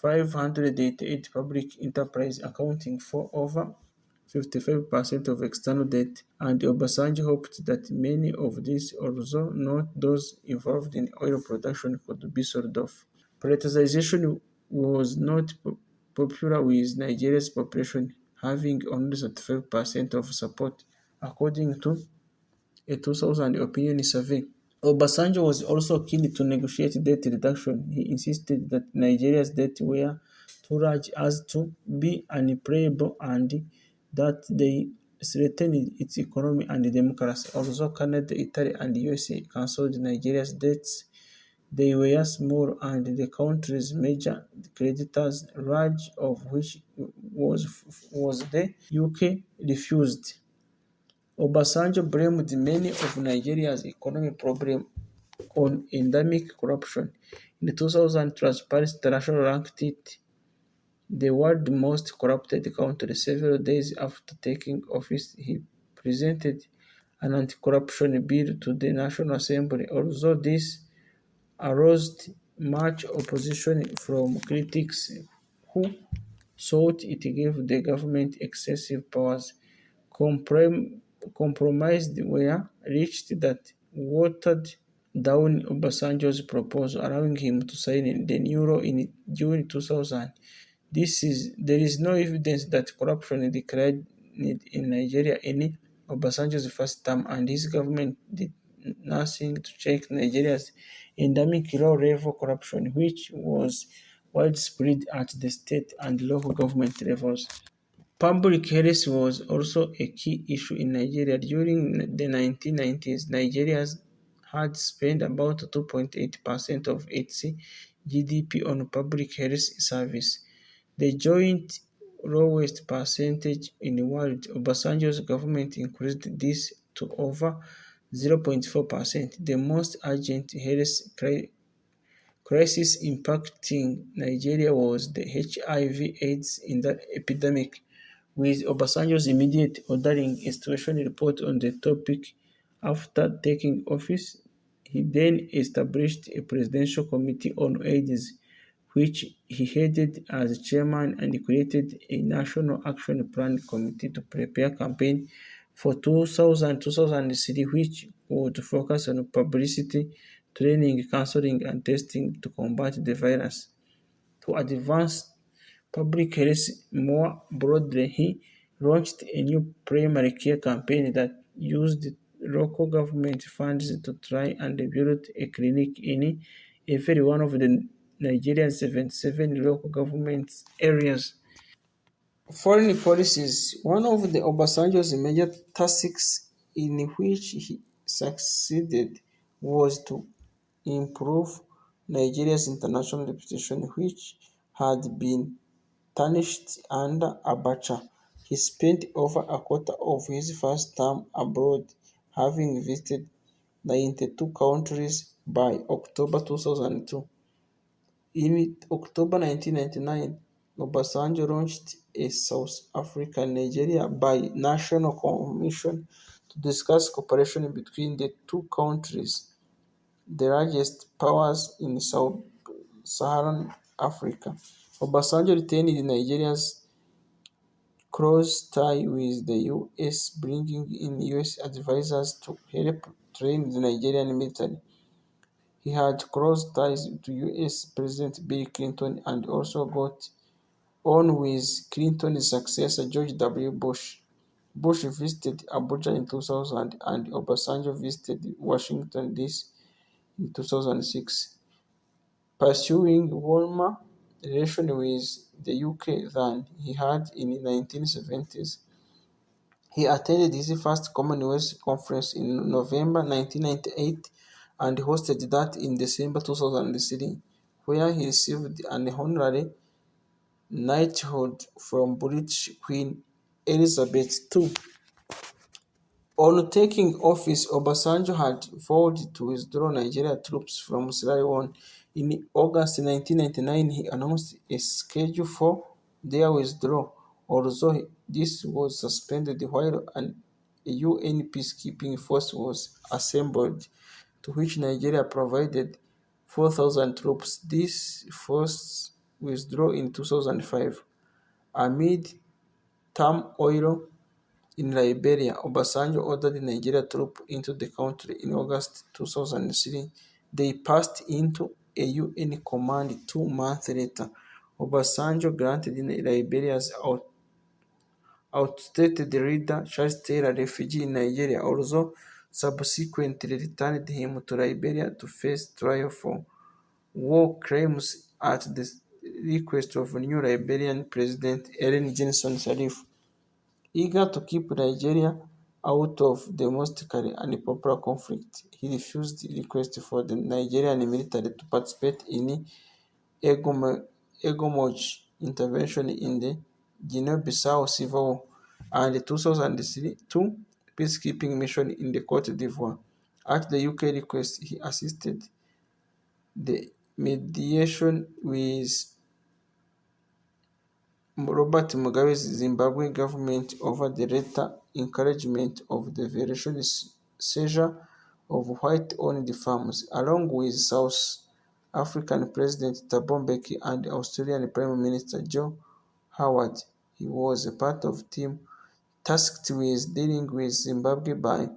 588 public enterprises, accounting for over 55% of external debt, and Obasanjo hoped that many of these, although not those involved in oil production, could be sold off. Privatization was not popular with Nigeria's population having only 35% of support, according to a 2000 opinion survey. Obasanjo was also keen to negotiate debt reduction. He insisted that Nigeria's debt were too large as to be unpayable and that they threatened its economy and democracy. Although Canada, Italy, and USA cancelled Nigeria's debts, they were small and the country's major creditors, large of which was the UK, refused. Obasanjo blamed many of Nigeria's economic problems on endemic corruption. In 2000, Transparency International ranked it the world's most corrupted country. Several days after taking office, he presented an anti-corruption bill to the National Assembly. Although this aroused much opposition from critics who thought it gave the government excessive powers, compromises were reached that watered down Obasanjo's proposal, allowing him to sign the new law in June 2000. There is no evidence that corruption declined in Nigeria in Obasanjo's first term, and his government did nothing to check Nigeria's endemic low-level corruption, which was widespread at the state and local government levels. Public health was also a key issue in Nigeria. During the 1990s, Nigeria had spent about 2.8% of its GDP on public health service. The joint lowest percentage in the world. Obasanjo's government increased this to over 0.4%. The most urgent health crisis impacting Nigeria was the HIV/AIDS in the epidemic, with Obasanjo's immediate ordering a situation report on the topic after taking office. He then established a presidential committee on AIDS, which he headed as chairman, and created a national action plan committee to prepare campaign for 2003, which would focus on publicity, training, counseling, and testing to combat the virus. To advance public health more broadly, he launched a new primary care campaign that used local government funds to try and build a clinic in every one of the Nigerian 77 local government areas. Foreign policies. One of the Obasanjo's major tasks in which he succeeded was to improve Nigeria's international reputation, which had been tarnished under Abacha. He spent over a quarter of his first term abroad, having visited 92 countries by October 2002. In October 1999, Obasanjo launched a South Africa-Nigeria bi-national commission to discuss cooperation between the two countries, the largest powers in sub-Saharan Africa. Obasanjo retained Nigeria's close tie with the US, bringing in US advisors to help train the Nigerian military. He had close ties to US President Bill Clinton and also got on with Clinton's successor George W. Bush. Bush visited Abuja in 2000 and Obasanjo visited Washington, D.C. in 2006, pursuing warmer relations with the UK than he had in the 1970s. He attended his first Commonwealth Conference in November 1998 and hosted that in December 2003, where he received an honorary knighthood from British Queen Elizabeth II. On taking office, Obasanjo had vowed to withdraw Nigerian troops from Sierra Leone. In August 1999, he announced a schedule for their withdrawal, although this was suspended while a UN peacekeeping force was assembled, to which Nigeria provided 4,000 troops. This force withdrew in 2005. Amid turmoil in Liberia, Obasanjo ordered Nigerian troops into the country in August 2003. They passed into a UN command 2 months later. Obasanjo granted Liberia's outstated leader Charles Taylor refugee in Nigeria, although subsequently returned him to Liberia to face trial for war crimes at the request of new Liberian President Ellen Johnson Sirleaf. Eager to keep Nigeria out of domestic and popular conflict, he refused requests for the Nigerian military to participate in Egomoj intervention in the Guinea-Bissau Civil War and the 2002 peacekeeping mission in the Côte d'Ivoire. At the UK request, he assisted the mediation with Robert Mugabe's Zimbabwe government over the later encouragement of the variation seizure of white-owned farms, along with South African President Thabo Mbeki and Australian Prime Minister Joe Howard. He was a part of team tasked with dealing with Zimbabwe by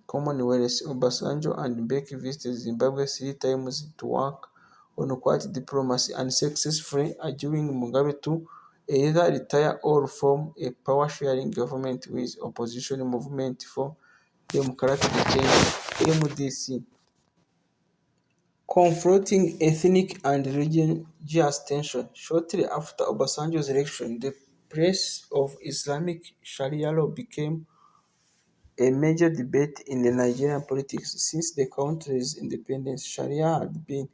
Commonwealth. Obasanjo and Mbeki visited Zimbabwe 3 times to work on quiet diplomacy and successfully urging Mugabe to either retire or form a power-sharing government with opposition movement for democratic change (MDC). Confronting ethnic and religious tension. Shortly after Obasanjo's election, the place of Islamic Sharia law became a major debate in the Nigerian politics. Since the country's independence, Sharia had been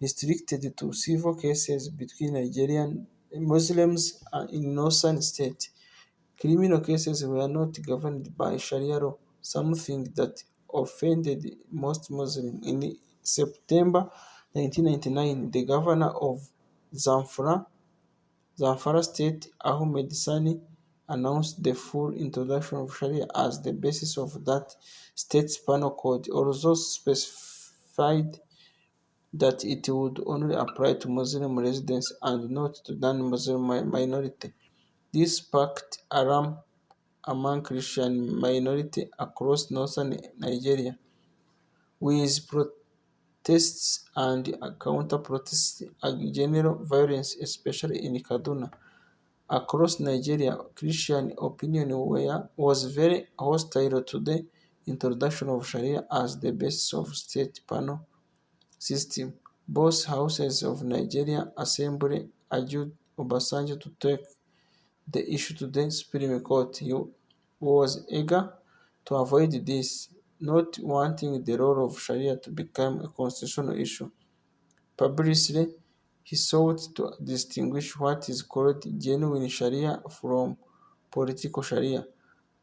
restricted to civil cases between Nigerian Muslims in northern state. Criminal cases were not governed by Sharia law, something that offended most Muslims. In September 1999, the governor of Zamfara State, Ahmed Sani, announced the full introduction of Sharia as the basis of that state's penal code, although specified that it would only apply to Muslim residents and not to non-Muslim minority. This sparked alarm among Christian minority across northern Nigeria, with protests and counter-protests and general violence, especially in Kaduna. Across Nigeria, Christian opinion was very hostile to the introduction of Sharia as the basis of state penal system. Both houses of Nigeria Assembly urged Obasanjo to take the issue to the Supreme Court. He was eager to avoid this, not wanting the role of Sharia to become a constitutional issue. Publicly, he sought to distinguish what is called genuine Sharia from political Sharia,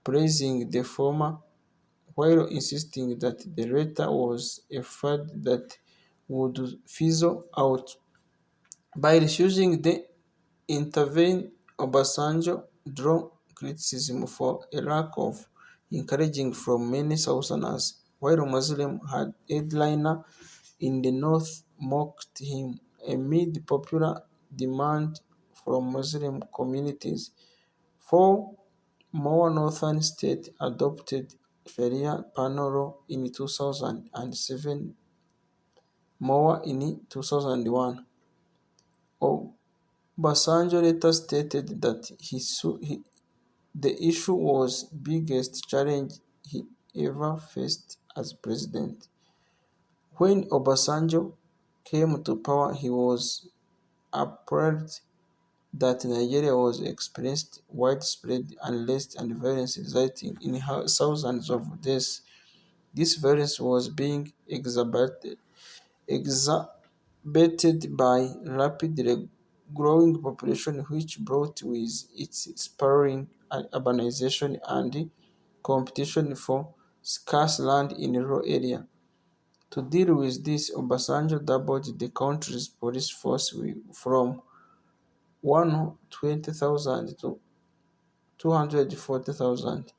praising the former while insisting that the latter was a fad that would fizzle out. By refusing to intervene, Obasanjo drew criticism for a lack of encouragement from many Southerners, while Muslim headliner in the north mocked him amid popular demand from Muslim communities. Four more northern states adopted Sharia penal law in 2000 and seven more in 2001. Obasanjo later stated that the issue was biggest challenge he ever faced as president. When Obasanjo came to power, he was appalled that Nigeria was experiencing widespread unrest and violence, resulting in thousands of deaths. This violence was being exacerbated by rapidly growing population, which brought with it spurring urbanization and competition for scarce land in rural areas. To deal with this, Obasanjo doubled the country's police force from 120,000 to 240,000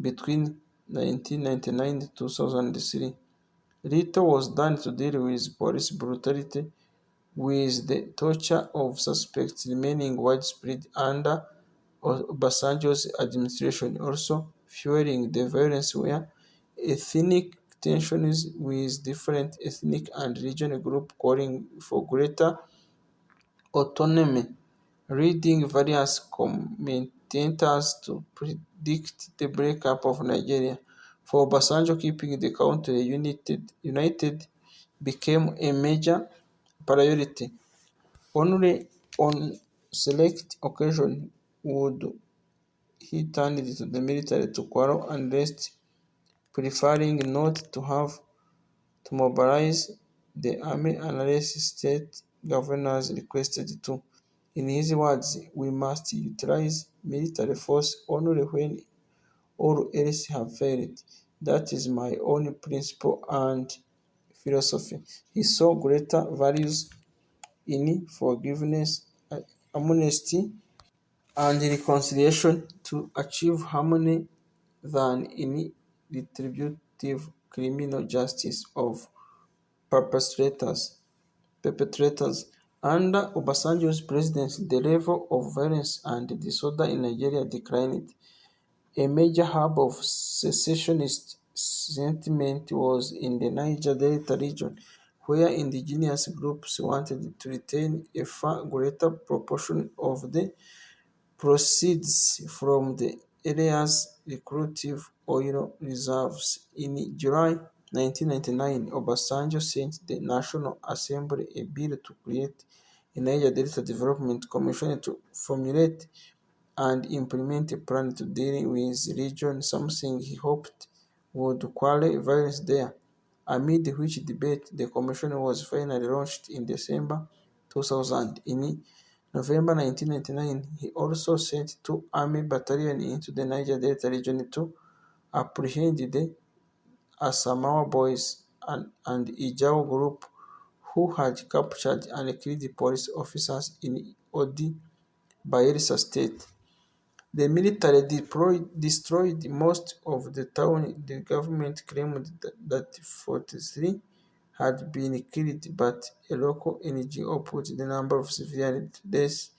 between 1999 and 2003. Little was done to deal with police brutality, with the torture of suspects remaining widespread under Obasanjo's administration, also fueling the violence where ethnic tensions with different ethnic and regional groups calling for greater autonomy, leading various commentators to predict the breakup of Nigeria. For Obasanjo, keeping the country united became a major priority. Only on select occasions would he turn to the military to quell unrest, preferring not to have to mobilize the army unless state governors requested to. In his words, we must utilize military force only when all else have failed. That is my own principle and philosophy. He saw greater values in forgiveness, amnesty, and reconciliation to achieve harmony than in retributive criminal justice of perpetrators. perpetrators. Under Obasanjo's presidency, the level of violence and disorder in Nigeria declined. A major hub of secessionist sentiment was in the Niger Delta region, where indigenous groups wanted to retain a far greater proportion of the proceeds from the area's lucrative oil reserves. In July 1999, Obasanjo sent the National Assembly a bill to create a Niger Delta Development Commission to formulate and implement a plan to deal with the region, something he hoped would quell violence there. Amid which debate, the commission was finally launched in December 2000. In November 1999, he also sent two army battalions into the Niger Delta region to apprehend the Asamawa boys and Ijao group who had captured and killed police officers in Odi, Bayelsa State. The military destroyed most of the town. The government claimed that 43 had been killed, but a local NGO put the number of civilian deaths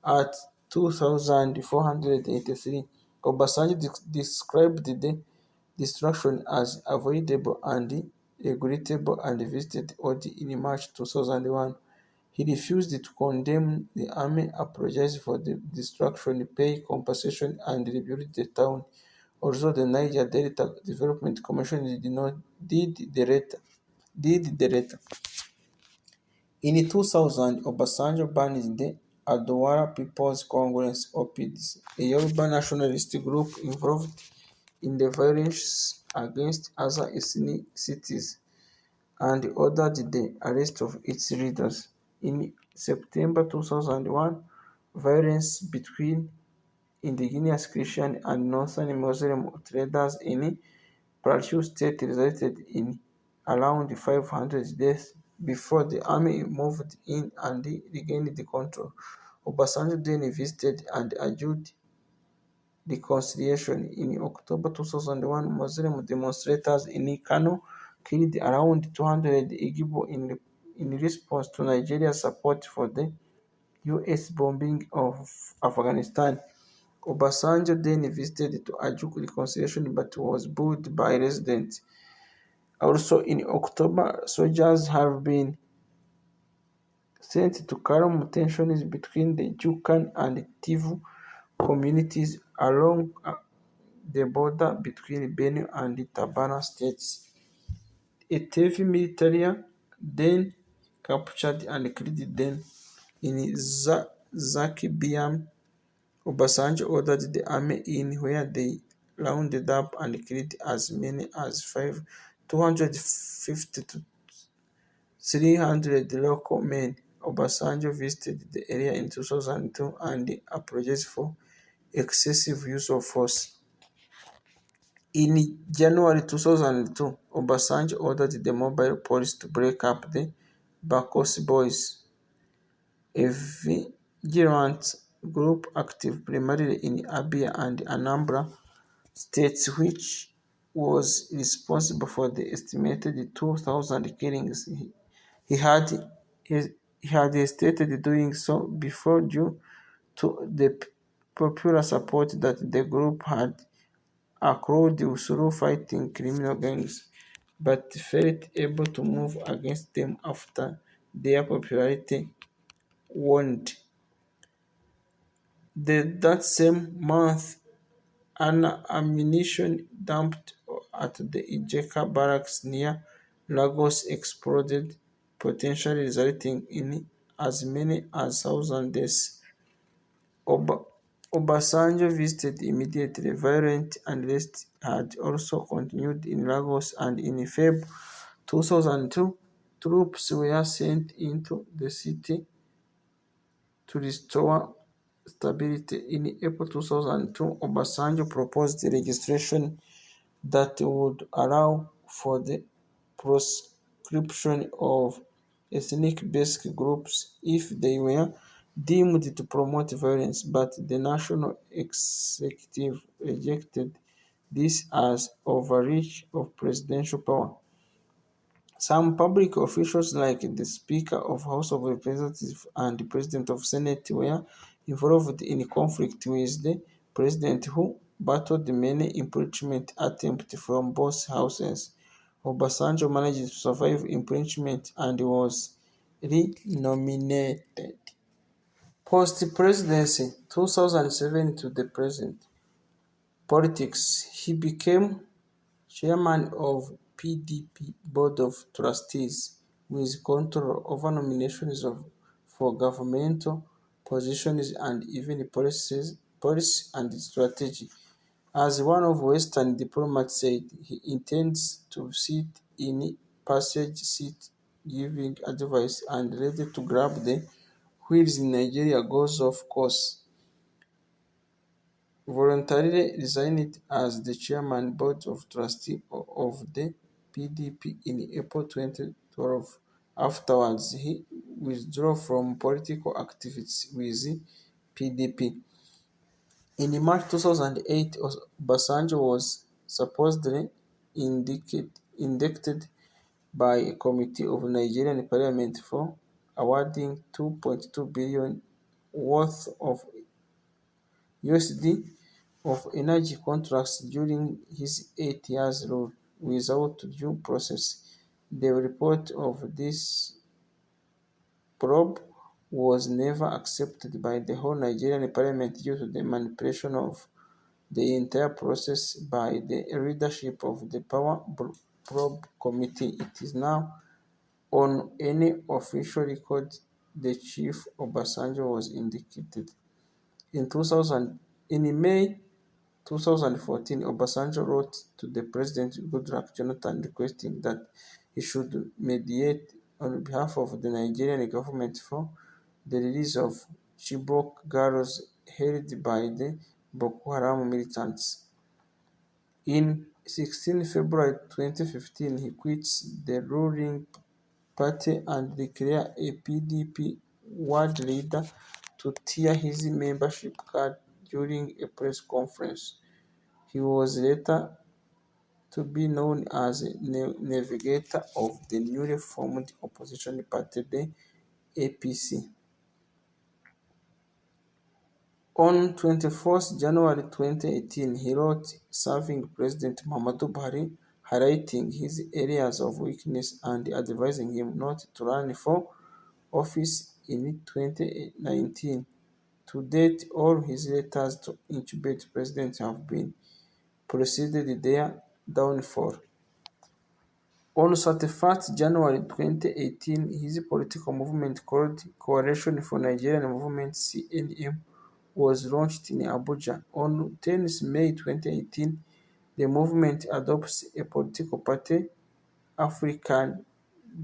at 2,483. Obasanjo described the destruction as avoidable and regrettable and visited Odi in March 2001. He refused to condemn the army, apologize for the destruction, pay compensation, and rebuild the town. Although the Niger Delta Development Commission did the latter. Did the latter. In 2000, Obasanjo banned the Adowara People's Congress (OPDC), a Yoruba nationalist group involved in the violence against other ethnicities, and ordered the arrest of its leaders. In September 2001, violence between indigenous Christian and northern Muslim traders in Plateau State resulted in around 500 deaths before the army moved in and regained the control. Obasanjo then visited and urged reconciliation. In October 2001, Muslim demonstrators in Kano killed around 200 Igbo in response to Nigeria's support for the US bombing of Afghanistan. Obasanjo then visited to urge reconciliation but was booed by residents. Also in October, soldiers have been sent to calm tensions between the Jukan and Tivu communities along the border between Benue and Tabana states. A Tevi military then captured and killed them in Zaki Biam. Obasanjo ordered the army in, where they rounded up and killed as many as 250 to 300 local men. Obasanjo visited the area in 2002 and apologized for excessive use of force. In January 2002, Obasanjo ordered the mobile police to break up the Bakos Boys, a vigilant group active primarily in Abia and Anambra states, which was responsible for the estimated 2,000 killings. He had he had stated doing so before due to the popular support that the group had accrued through fighting criminal gangs, but felt able to move against them after their popularity waned. That same month, an ammunition dumped at the Ijeka barracks near Lagos exploded, potentially resulting in as many as 1,000 deaths. Oba- Obasanjo visited immediately. Violent unrest had also continued in Lagos, and in February 2002, troops were sent into the city to restore stability. In April 2002, Obasanjo proposed legislation that would allow for the proscription of ethnic-based groups if they were deemed to promote violence, but the national executive rejected this as overreach of presidential power. Some public officials like the Speaker of House of Representatives and the President of Senate were involved in conflict with the President, who battled many impeachment attempts from both houses. Obasanjo managed to survive impeachment and was re-nominated. Post-presidency, 2007 to the present. Politics. He became chairman of PDP Board of Trustees, with control over nominations for governmental positions and even policy and strategy. As one of Western diplomats said, he intends to sit in passage seat, giving advice and ready to grab the Whilst in Nigeria goes off course, voluntarily resigned as the chairman board of trustees of the PDP in April 2012. Afterwards, he withdrew from political activities with PDP. In March 2008, Obasanjo was supposedly indicted by a committee of Nigerian parliament for awarding 2.2 billion worth of USD of energy contracts during his 8 years rule without due process. The report of this probe was never accepted by the whole Nigerian parliament due to the manipulation of the entire process by the leadership of the Power Probe Committee. It is now on any official record the Chief Obasanjo was indicted. In May 2014, Obasanjo wrote to the President Goodluck Jonathan requesting that he should mediate on behalf of the Nigerian government for the release of Chibok girls held by the Boko Haram militants. In 16 February 2015, he quits the ruling party and declared a PDP world leader to tear his membership card during a press conference. He was later to be known as a navigator of the newly formed opposition party, the APC. On 21st January 2018, he wrote serving President Muhammadu Buhari, highlighting his areas of weakness and advising him not to run for office in 2019. To date, all his letters to incumbent presidents have been preceded their downfall. On 31st January 2018, his political movement called Coalition for Nigerian Movement (CNM) was launched in Abuja. On 10th May 2018, the movement adopts a political party, African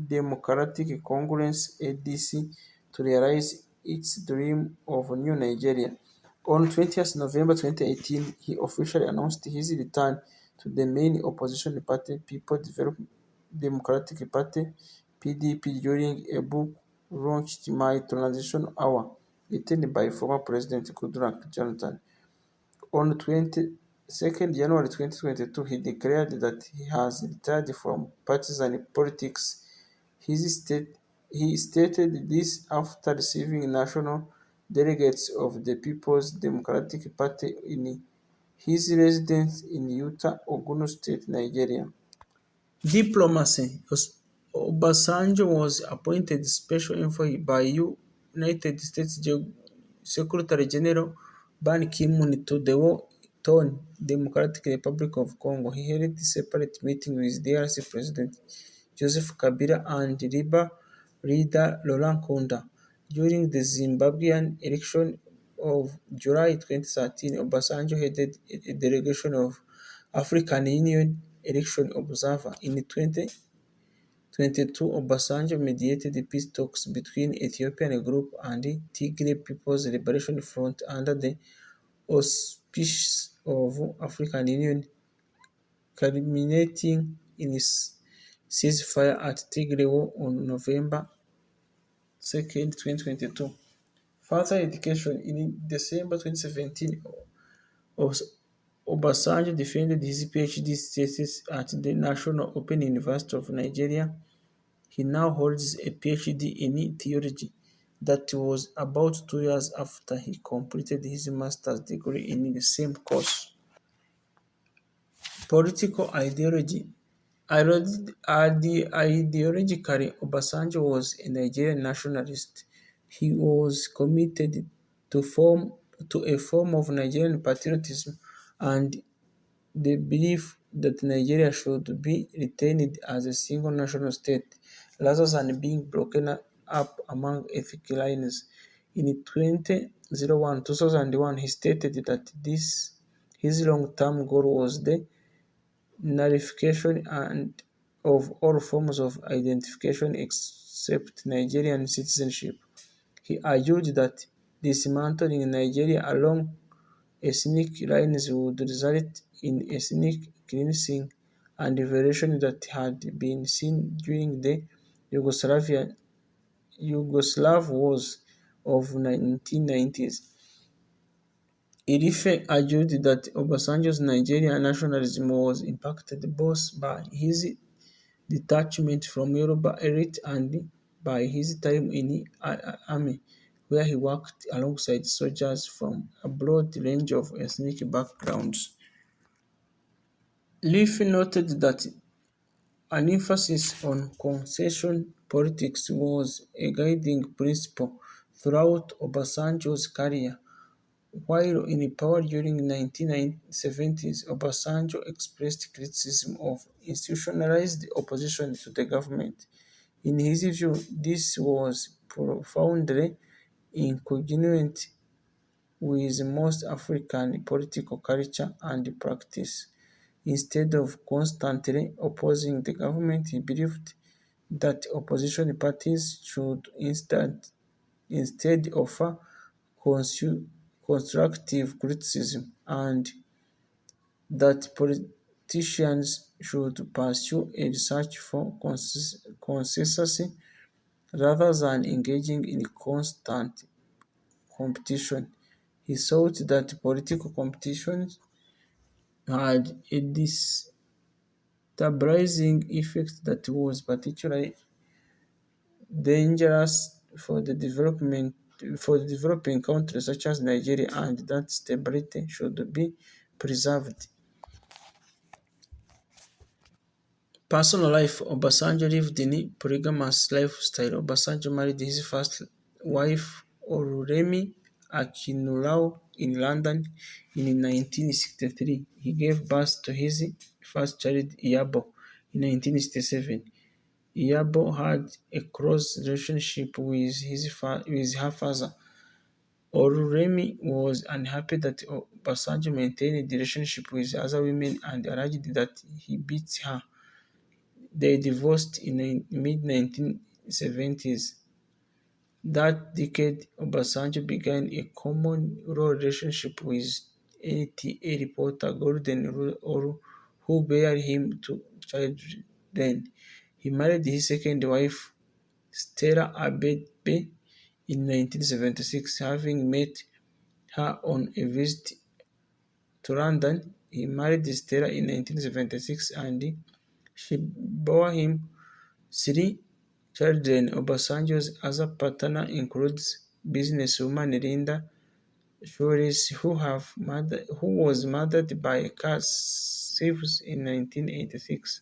Democratic Congress (ADC), to realize its dream of a new Nigeria. On 20th November 2018, he officially announced his return to the main opposition party, People's Democratic Party (PDP), during a book launched My Transition Hour, written by former President Goodluck Jonathan. On 22nd January 2022, he declared that he has retired from partisan politics. He stated this after receiving national delegates of the People's Democratic Party in his residence in Utah, Ogun State, Nigeria. Diplomacy. Obasanjo was appointed special envoy by United States Secretary General Ban Ki-moon to the war-torn Democratic Republic of Congo. He held separate meetings with DRC President Joseph Kabila and Labour leader Laurent Nkunda. During the Zimbabwean election of July 2013, Obasanjo headed a delegation of African Union election observers. In 2022, Obasanjo mediated peace talks between Ethiopian group and the Tigray People's Liberation Front under the auspices of African Union, culminating in a ceasefire at Tigray War on November 2nd, 2022. Further education. In December 2017, Obasanjo defended his PhD thesis at the National Open University of Nigeria. He now holds a PhD in theology. That was about 2 years after he completed his master's degree in the same course. Political ideology. Ideologically, Obasanjo was a Nigerian nationalist. He was committed to a form of Nigerian patriotism and the belief that Nigeria should be retained as a single national state rather than being broken up among ethnic lines. In 2001, he stated that his long-term goal was the nullification of all forms of identification except Nigerian citizenship. He argued that dismantling Nigeria along ethnic lines would result in ethnic cleansing and revolution that had been seen during the Yugoslav wars of 1990s. Irife argued that Obasanjo's Nigerian nationalism was impacted both by his detachment from Yoruba elite and by his time in the army, where he worked alongside soldiers from a broad range of ethnic backgrounds. Leaf noted that an emphasis on concession politics was a guiding principle throughout Obasanjo's career. While in power during the 1970s, Obasanjo expressed criticism of institutionalized opposition to the government. In his view, this was profoundly incongruent with most African political culture and practice. Instead of constantly opposing the government, he believed that opposition parties should instead offer constructive criticism, and that politicians should pursue a search for consistency rather than engaging in constant competition. He thought that political competition had a destabilizing effect that was particularly dangerous for the developing countries such as Nigeria, and that stability should be preserved. Personal life. Obasanjo lived in a polygamous lifestyle. Obasanjo married his first wife, Oluremi Akinulao, in London in 1963. He gave birth to his first child, Iyabo, in 1967. Iyabo had a close relationship with her father. Oluremi was unhappy that Obasanjo maintained the relationship with other women and alleged that he beat her. They divorced in the mid-1970s. That decade, Obasanjo began a common law relationship with NTA reporter Gordon Oru, who bare him two children. He married his second wife, Stella Abebe, in 1976, having met her on a visit to London. He married Stella in 1976 and she bore him three children. Obasanjo's other partner includes businesswoman Linda Shores, who was murdered by car thieves in 1986.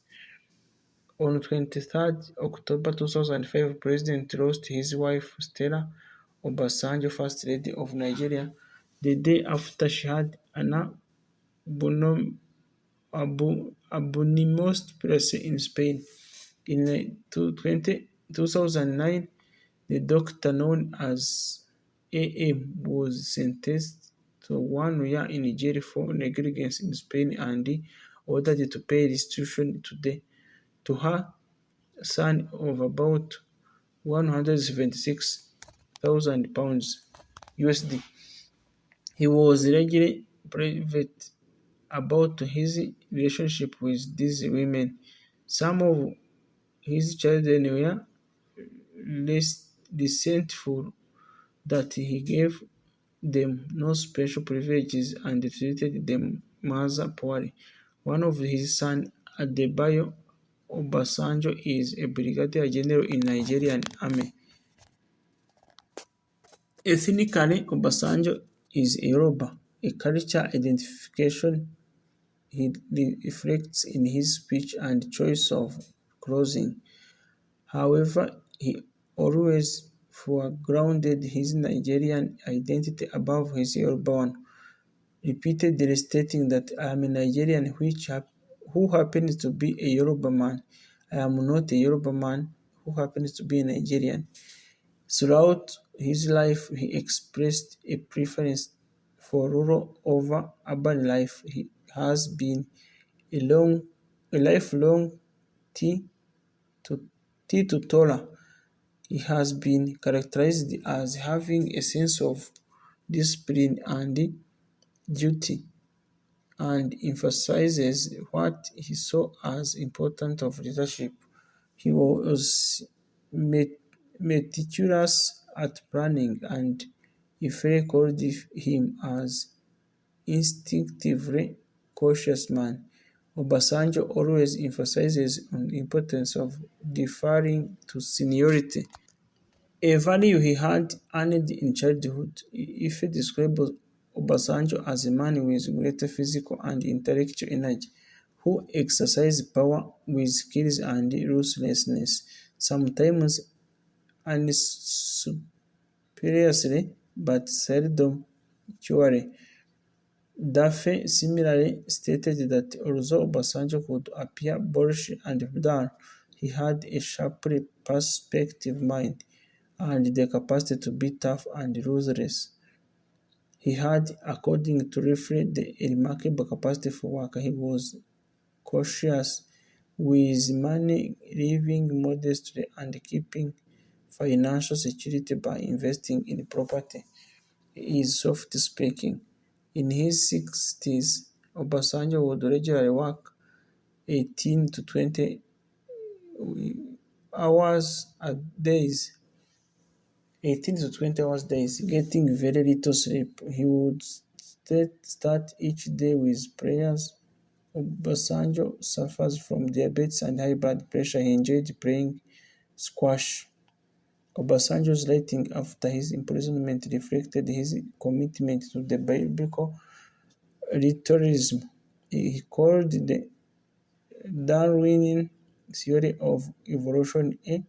On 23rd October 2005, President lost his wife Stella Obasanjo, First Lady of Nigeria, the day after she had an eponymous place in Spain. In 2009, the doctor known as AM was sentenced to 1 year in jail for negligence in Spain and ordered to pay restitution to her son of about £176,000 USD. He was regularly private about his relationship with these women. Some of his children were less resentful that he gave them no special privileges and treated them rather poorly. One of his sons, Adebayo Obasanjo, is a brigadier general in Nigerian Army. Ethnically, Obasanjo is a Yoruba, a culture identification he reflects in his speech and choice of clothing. However, he always foregrounded his Nigerian identity above his Yoruba one, repeatedly stating that I am a Nigerian who happens to be a Yoruba man. I am not a Yoruba man who happens to be a Nigerian. Throughout his life, he expressed a preference for rural over urban life. He has been a lifelong teetotaler, He has been characterized as having a sense of discipline and duty, and emphasizes what he saw as important of leadership. He was meticulous at planning, and Ife called him as instinctively cautious man. Obasanjo always emphasizes on the importance of deferring to seniority, a value he had earned in childhood. Ife described Obasanjo as a man with great physical and intellectual energy, who exercised power with skills and ruthlessness, sometimes unscrupulously but seldom cruelly. Dafe similarly stated that although Obasanjo could appear boorish and dull, he had a sharply perspective mind and the capacity to be tough and ruthless. He had, according to Referee, a remarkable capacity for work. He was cautious with money, living modestly and keeping financial security by investing in property. He is soft speaking. In his 60s, Obasanjo would regularly work 18 to 20 hours a days 18 to 20 hours days, getting very little sleep. He would start each day with prayers. Obasanjo suffers from diabetes and high blood pressure. He enjoyed playing squash. Obasanjo's writing after his imprisonment reflected his commitment to the biblical literalism. He called the Darwinian theory of evolution a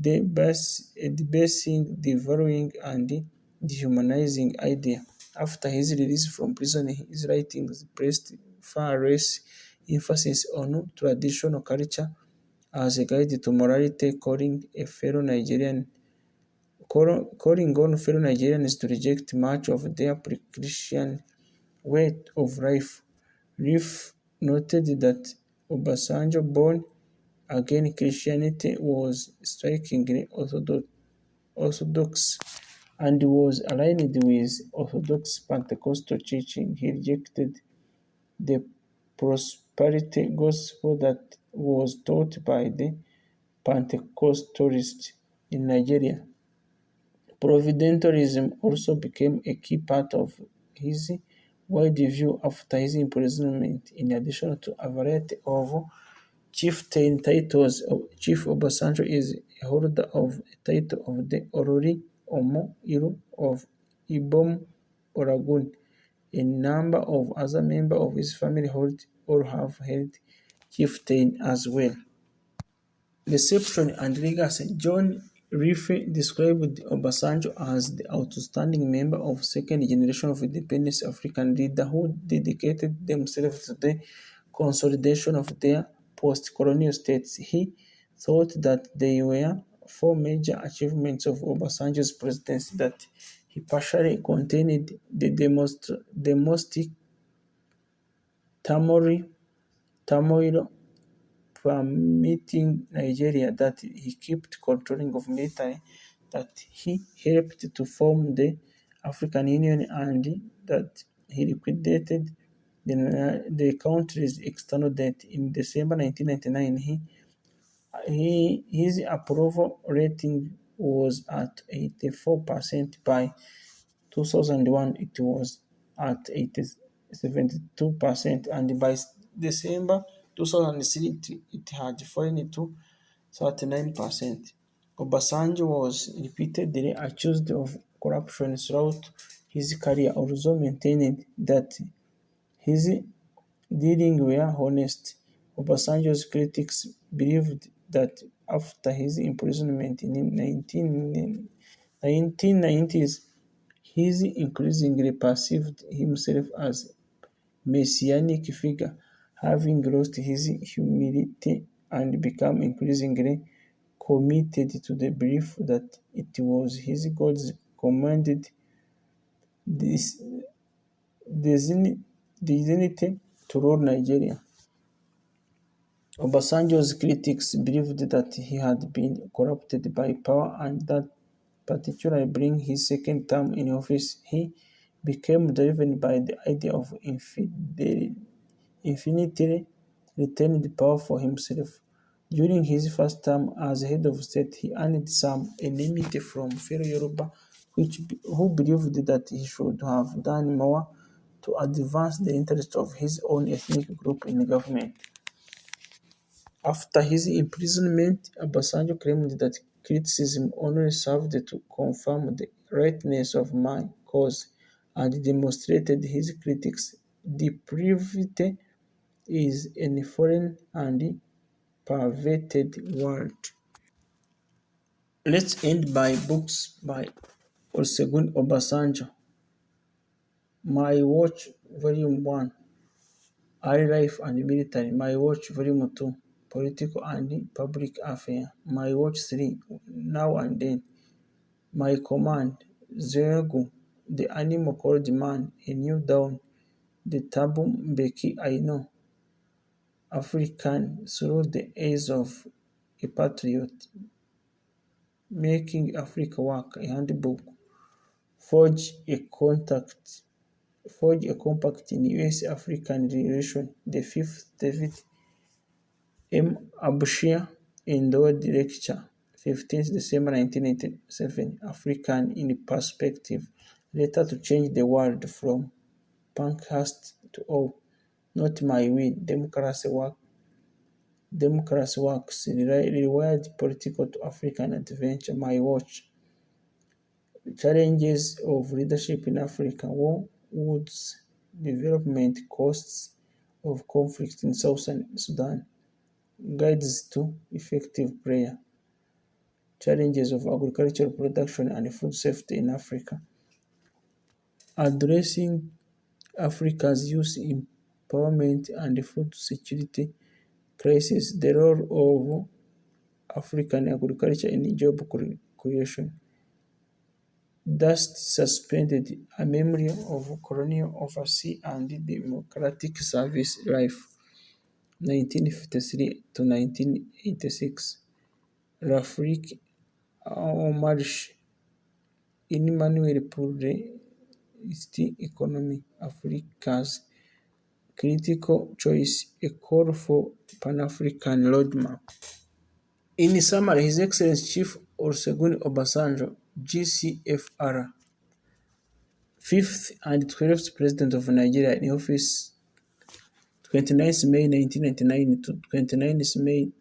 debasing, devaluing, and dehumanizing idea. After his release from prison, his writings placed far less emphasis on traditional culture as a guide to morality, calling on fellow Nigerians to reject much of their pre-Christian way of life. Reef noted that Obasanjo born again Christianity was strikingly orthodox and was aligned with Orthodox Pentecostal teaching. He rejected the prosperity gospel that was taught by the Pentecostalists in Nigeria. Providentialism also became a key part of his worldview after his imprisonment. In addition to a variety of chieftain titles, Chief Obasanjo is a holder of a title of the Orori Omo Iru of Ibom-Olaogun. A number of other members of his family hold or have held chieftain as well. Reception and legacy. John Rife described Obasanjo as the outstanding member of second generation of independent African leader who dedicated themselves to the consolidation of their post-colonial states. He thought that there were four major achievements of Obasanjo's presidency: that he partially contained the domestic turmoil permeating Nigeria, that he kept controlling of military, that he helped to form the African Union, and that he liquidated the country's external debt. In December 1999, his approval rating was at 84%. By 2001, it was at 72%, and by December 2003, it had fallen to 39%. Obasanjo was repeatedly accused of corruption throughout his career, although maintaining that his dealings were honest. Obasanjo's critics believed that after his imprisonment in the 1990s, he increasingly perceived himself as messianic figure, having lost his humility and become increasingly committed to the belief that it was his God's commanded this dignity to rule Nigeria. Obasanjo's critics believed that he had been corrupted by power and that, particularly during his second term in office, he became driven by the idea of infinitely retained power for himself. During his first term as head of state, he earned some enmity from fellow Yoruba, who believed that he should have done more to advance the interests of his own ethnic group in government. After his imprisonment, Obasanjo claimed that criticism only served to confirm the rightness of my cause and demonstrated his critics' depravity is a foreign and perverted world. Let's end by books by Olusegun Obasanjo. My Watch Volume 1, Early Life and Military. My Watch Volume 2, Political and Public Affairs. My Watch 3, Now and Then. My Command, Zego, The Animal Called Man, A New Dawn, The Tabu Mbeki I Know, African Through the Eyes of a Patriot, Making Africa Work, a Handbook, Forge a Compact in US-African Relations, The Fifth David M. Abshir Endowed Lecture, 15th December 1987, African in Perspective, Letter to Change the World from Pankhurst to O. Not My Will, Democracy Works, Rewired Political to African Adventure, My Watch, Challenges of Leadership in Africa, War, Woods, Development Costs of Conflict in Southern Sudan, Guides to Effective Prayer, Challenges of Agricultural Production and Food Safety in Africa, Addressing Africa's Youth Empowerment and Food Security Crisis, The Role of African Agriculture in Job Creation, Dust Suspended, A Memory of Colonial Overseas and Democratic Service Life, 1953 to 1986, L'Afrique en Marche, In Manuel pour Economy, Africa's Critical Choice, A Call for Pan-African Roadmap. In summary, His Excellency Chief Olusegun Obasanjo, GCFR, 5th and 12th President of Nigeria in office 29th May 1999 to 29th May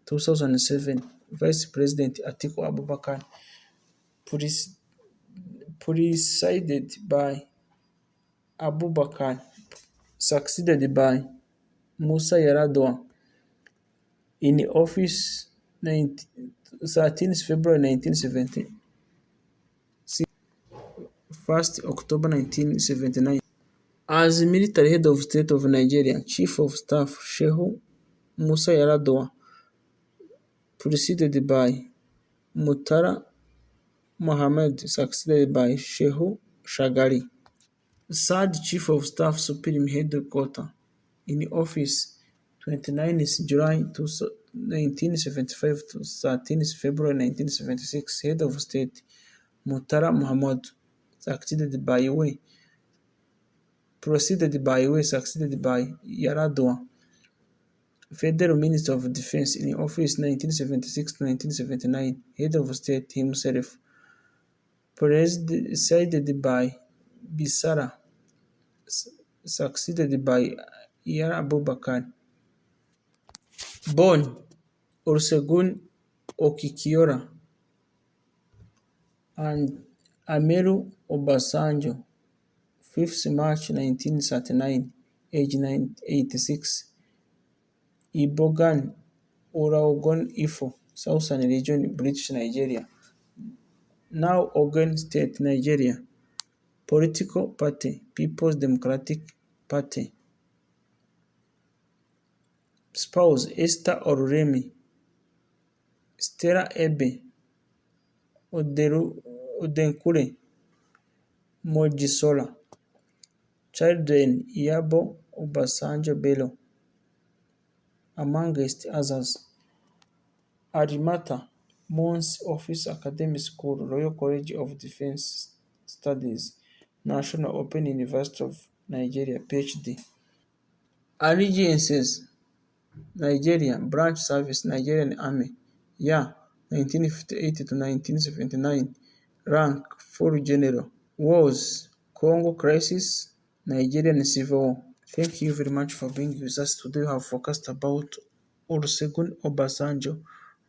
2007, Vice President Atiku Abubakar, preceded by Abubakar, succeeded by Musa Yar'Adua, in office 13th February 1970, 1st October 1979. As military head of state of Nigeria, Chief of Staff Shehu Musa Yar'Adua, preceded by Murtala Muhammed, succeeded by Shehu Shagari. Third Chief of Staff Supreme Headquarters, in office 29th July 1975 to 13th February 1976, Head of State Murtala Muhammed, succeeded by Yar'Adua. Federal Minister of Defense, in office 1976 to 1979, Head of State himself, preceded by Bisara, succeeded by Yara Abubakar. Born Olusegun Okikiola and Aremu Obasanjo, 5th March 1939, age 86, Ibogun-Olaogun Ifo, Southern Region, British Nigeria. Now Ogun State, Nigeria. Political Party, People's Democratic Party. Spouse, Esther Oruremi, Stella Ebe Odenkule Mojisola. Children, Iyabo Obasanjo Bello, amongst others. Arimata, Mons Office Academy School, Royal College of Defense Studies, National Open University of Nigeria, PhD. Allegiances: Nigeria, Branch Service, Nigerian Army, year 1958 to 1979, rank Full General. Wars: Congo Crisis, Nigerian Civil War. Thank you very much for being with us. Today we have focused about Olusegun Obasanjo,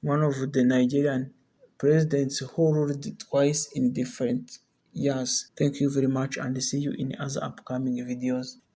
one of the Nigerian presidents who ruled twice in different years. Thank you very much and see you in other upcoming videos.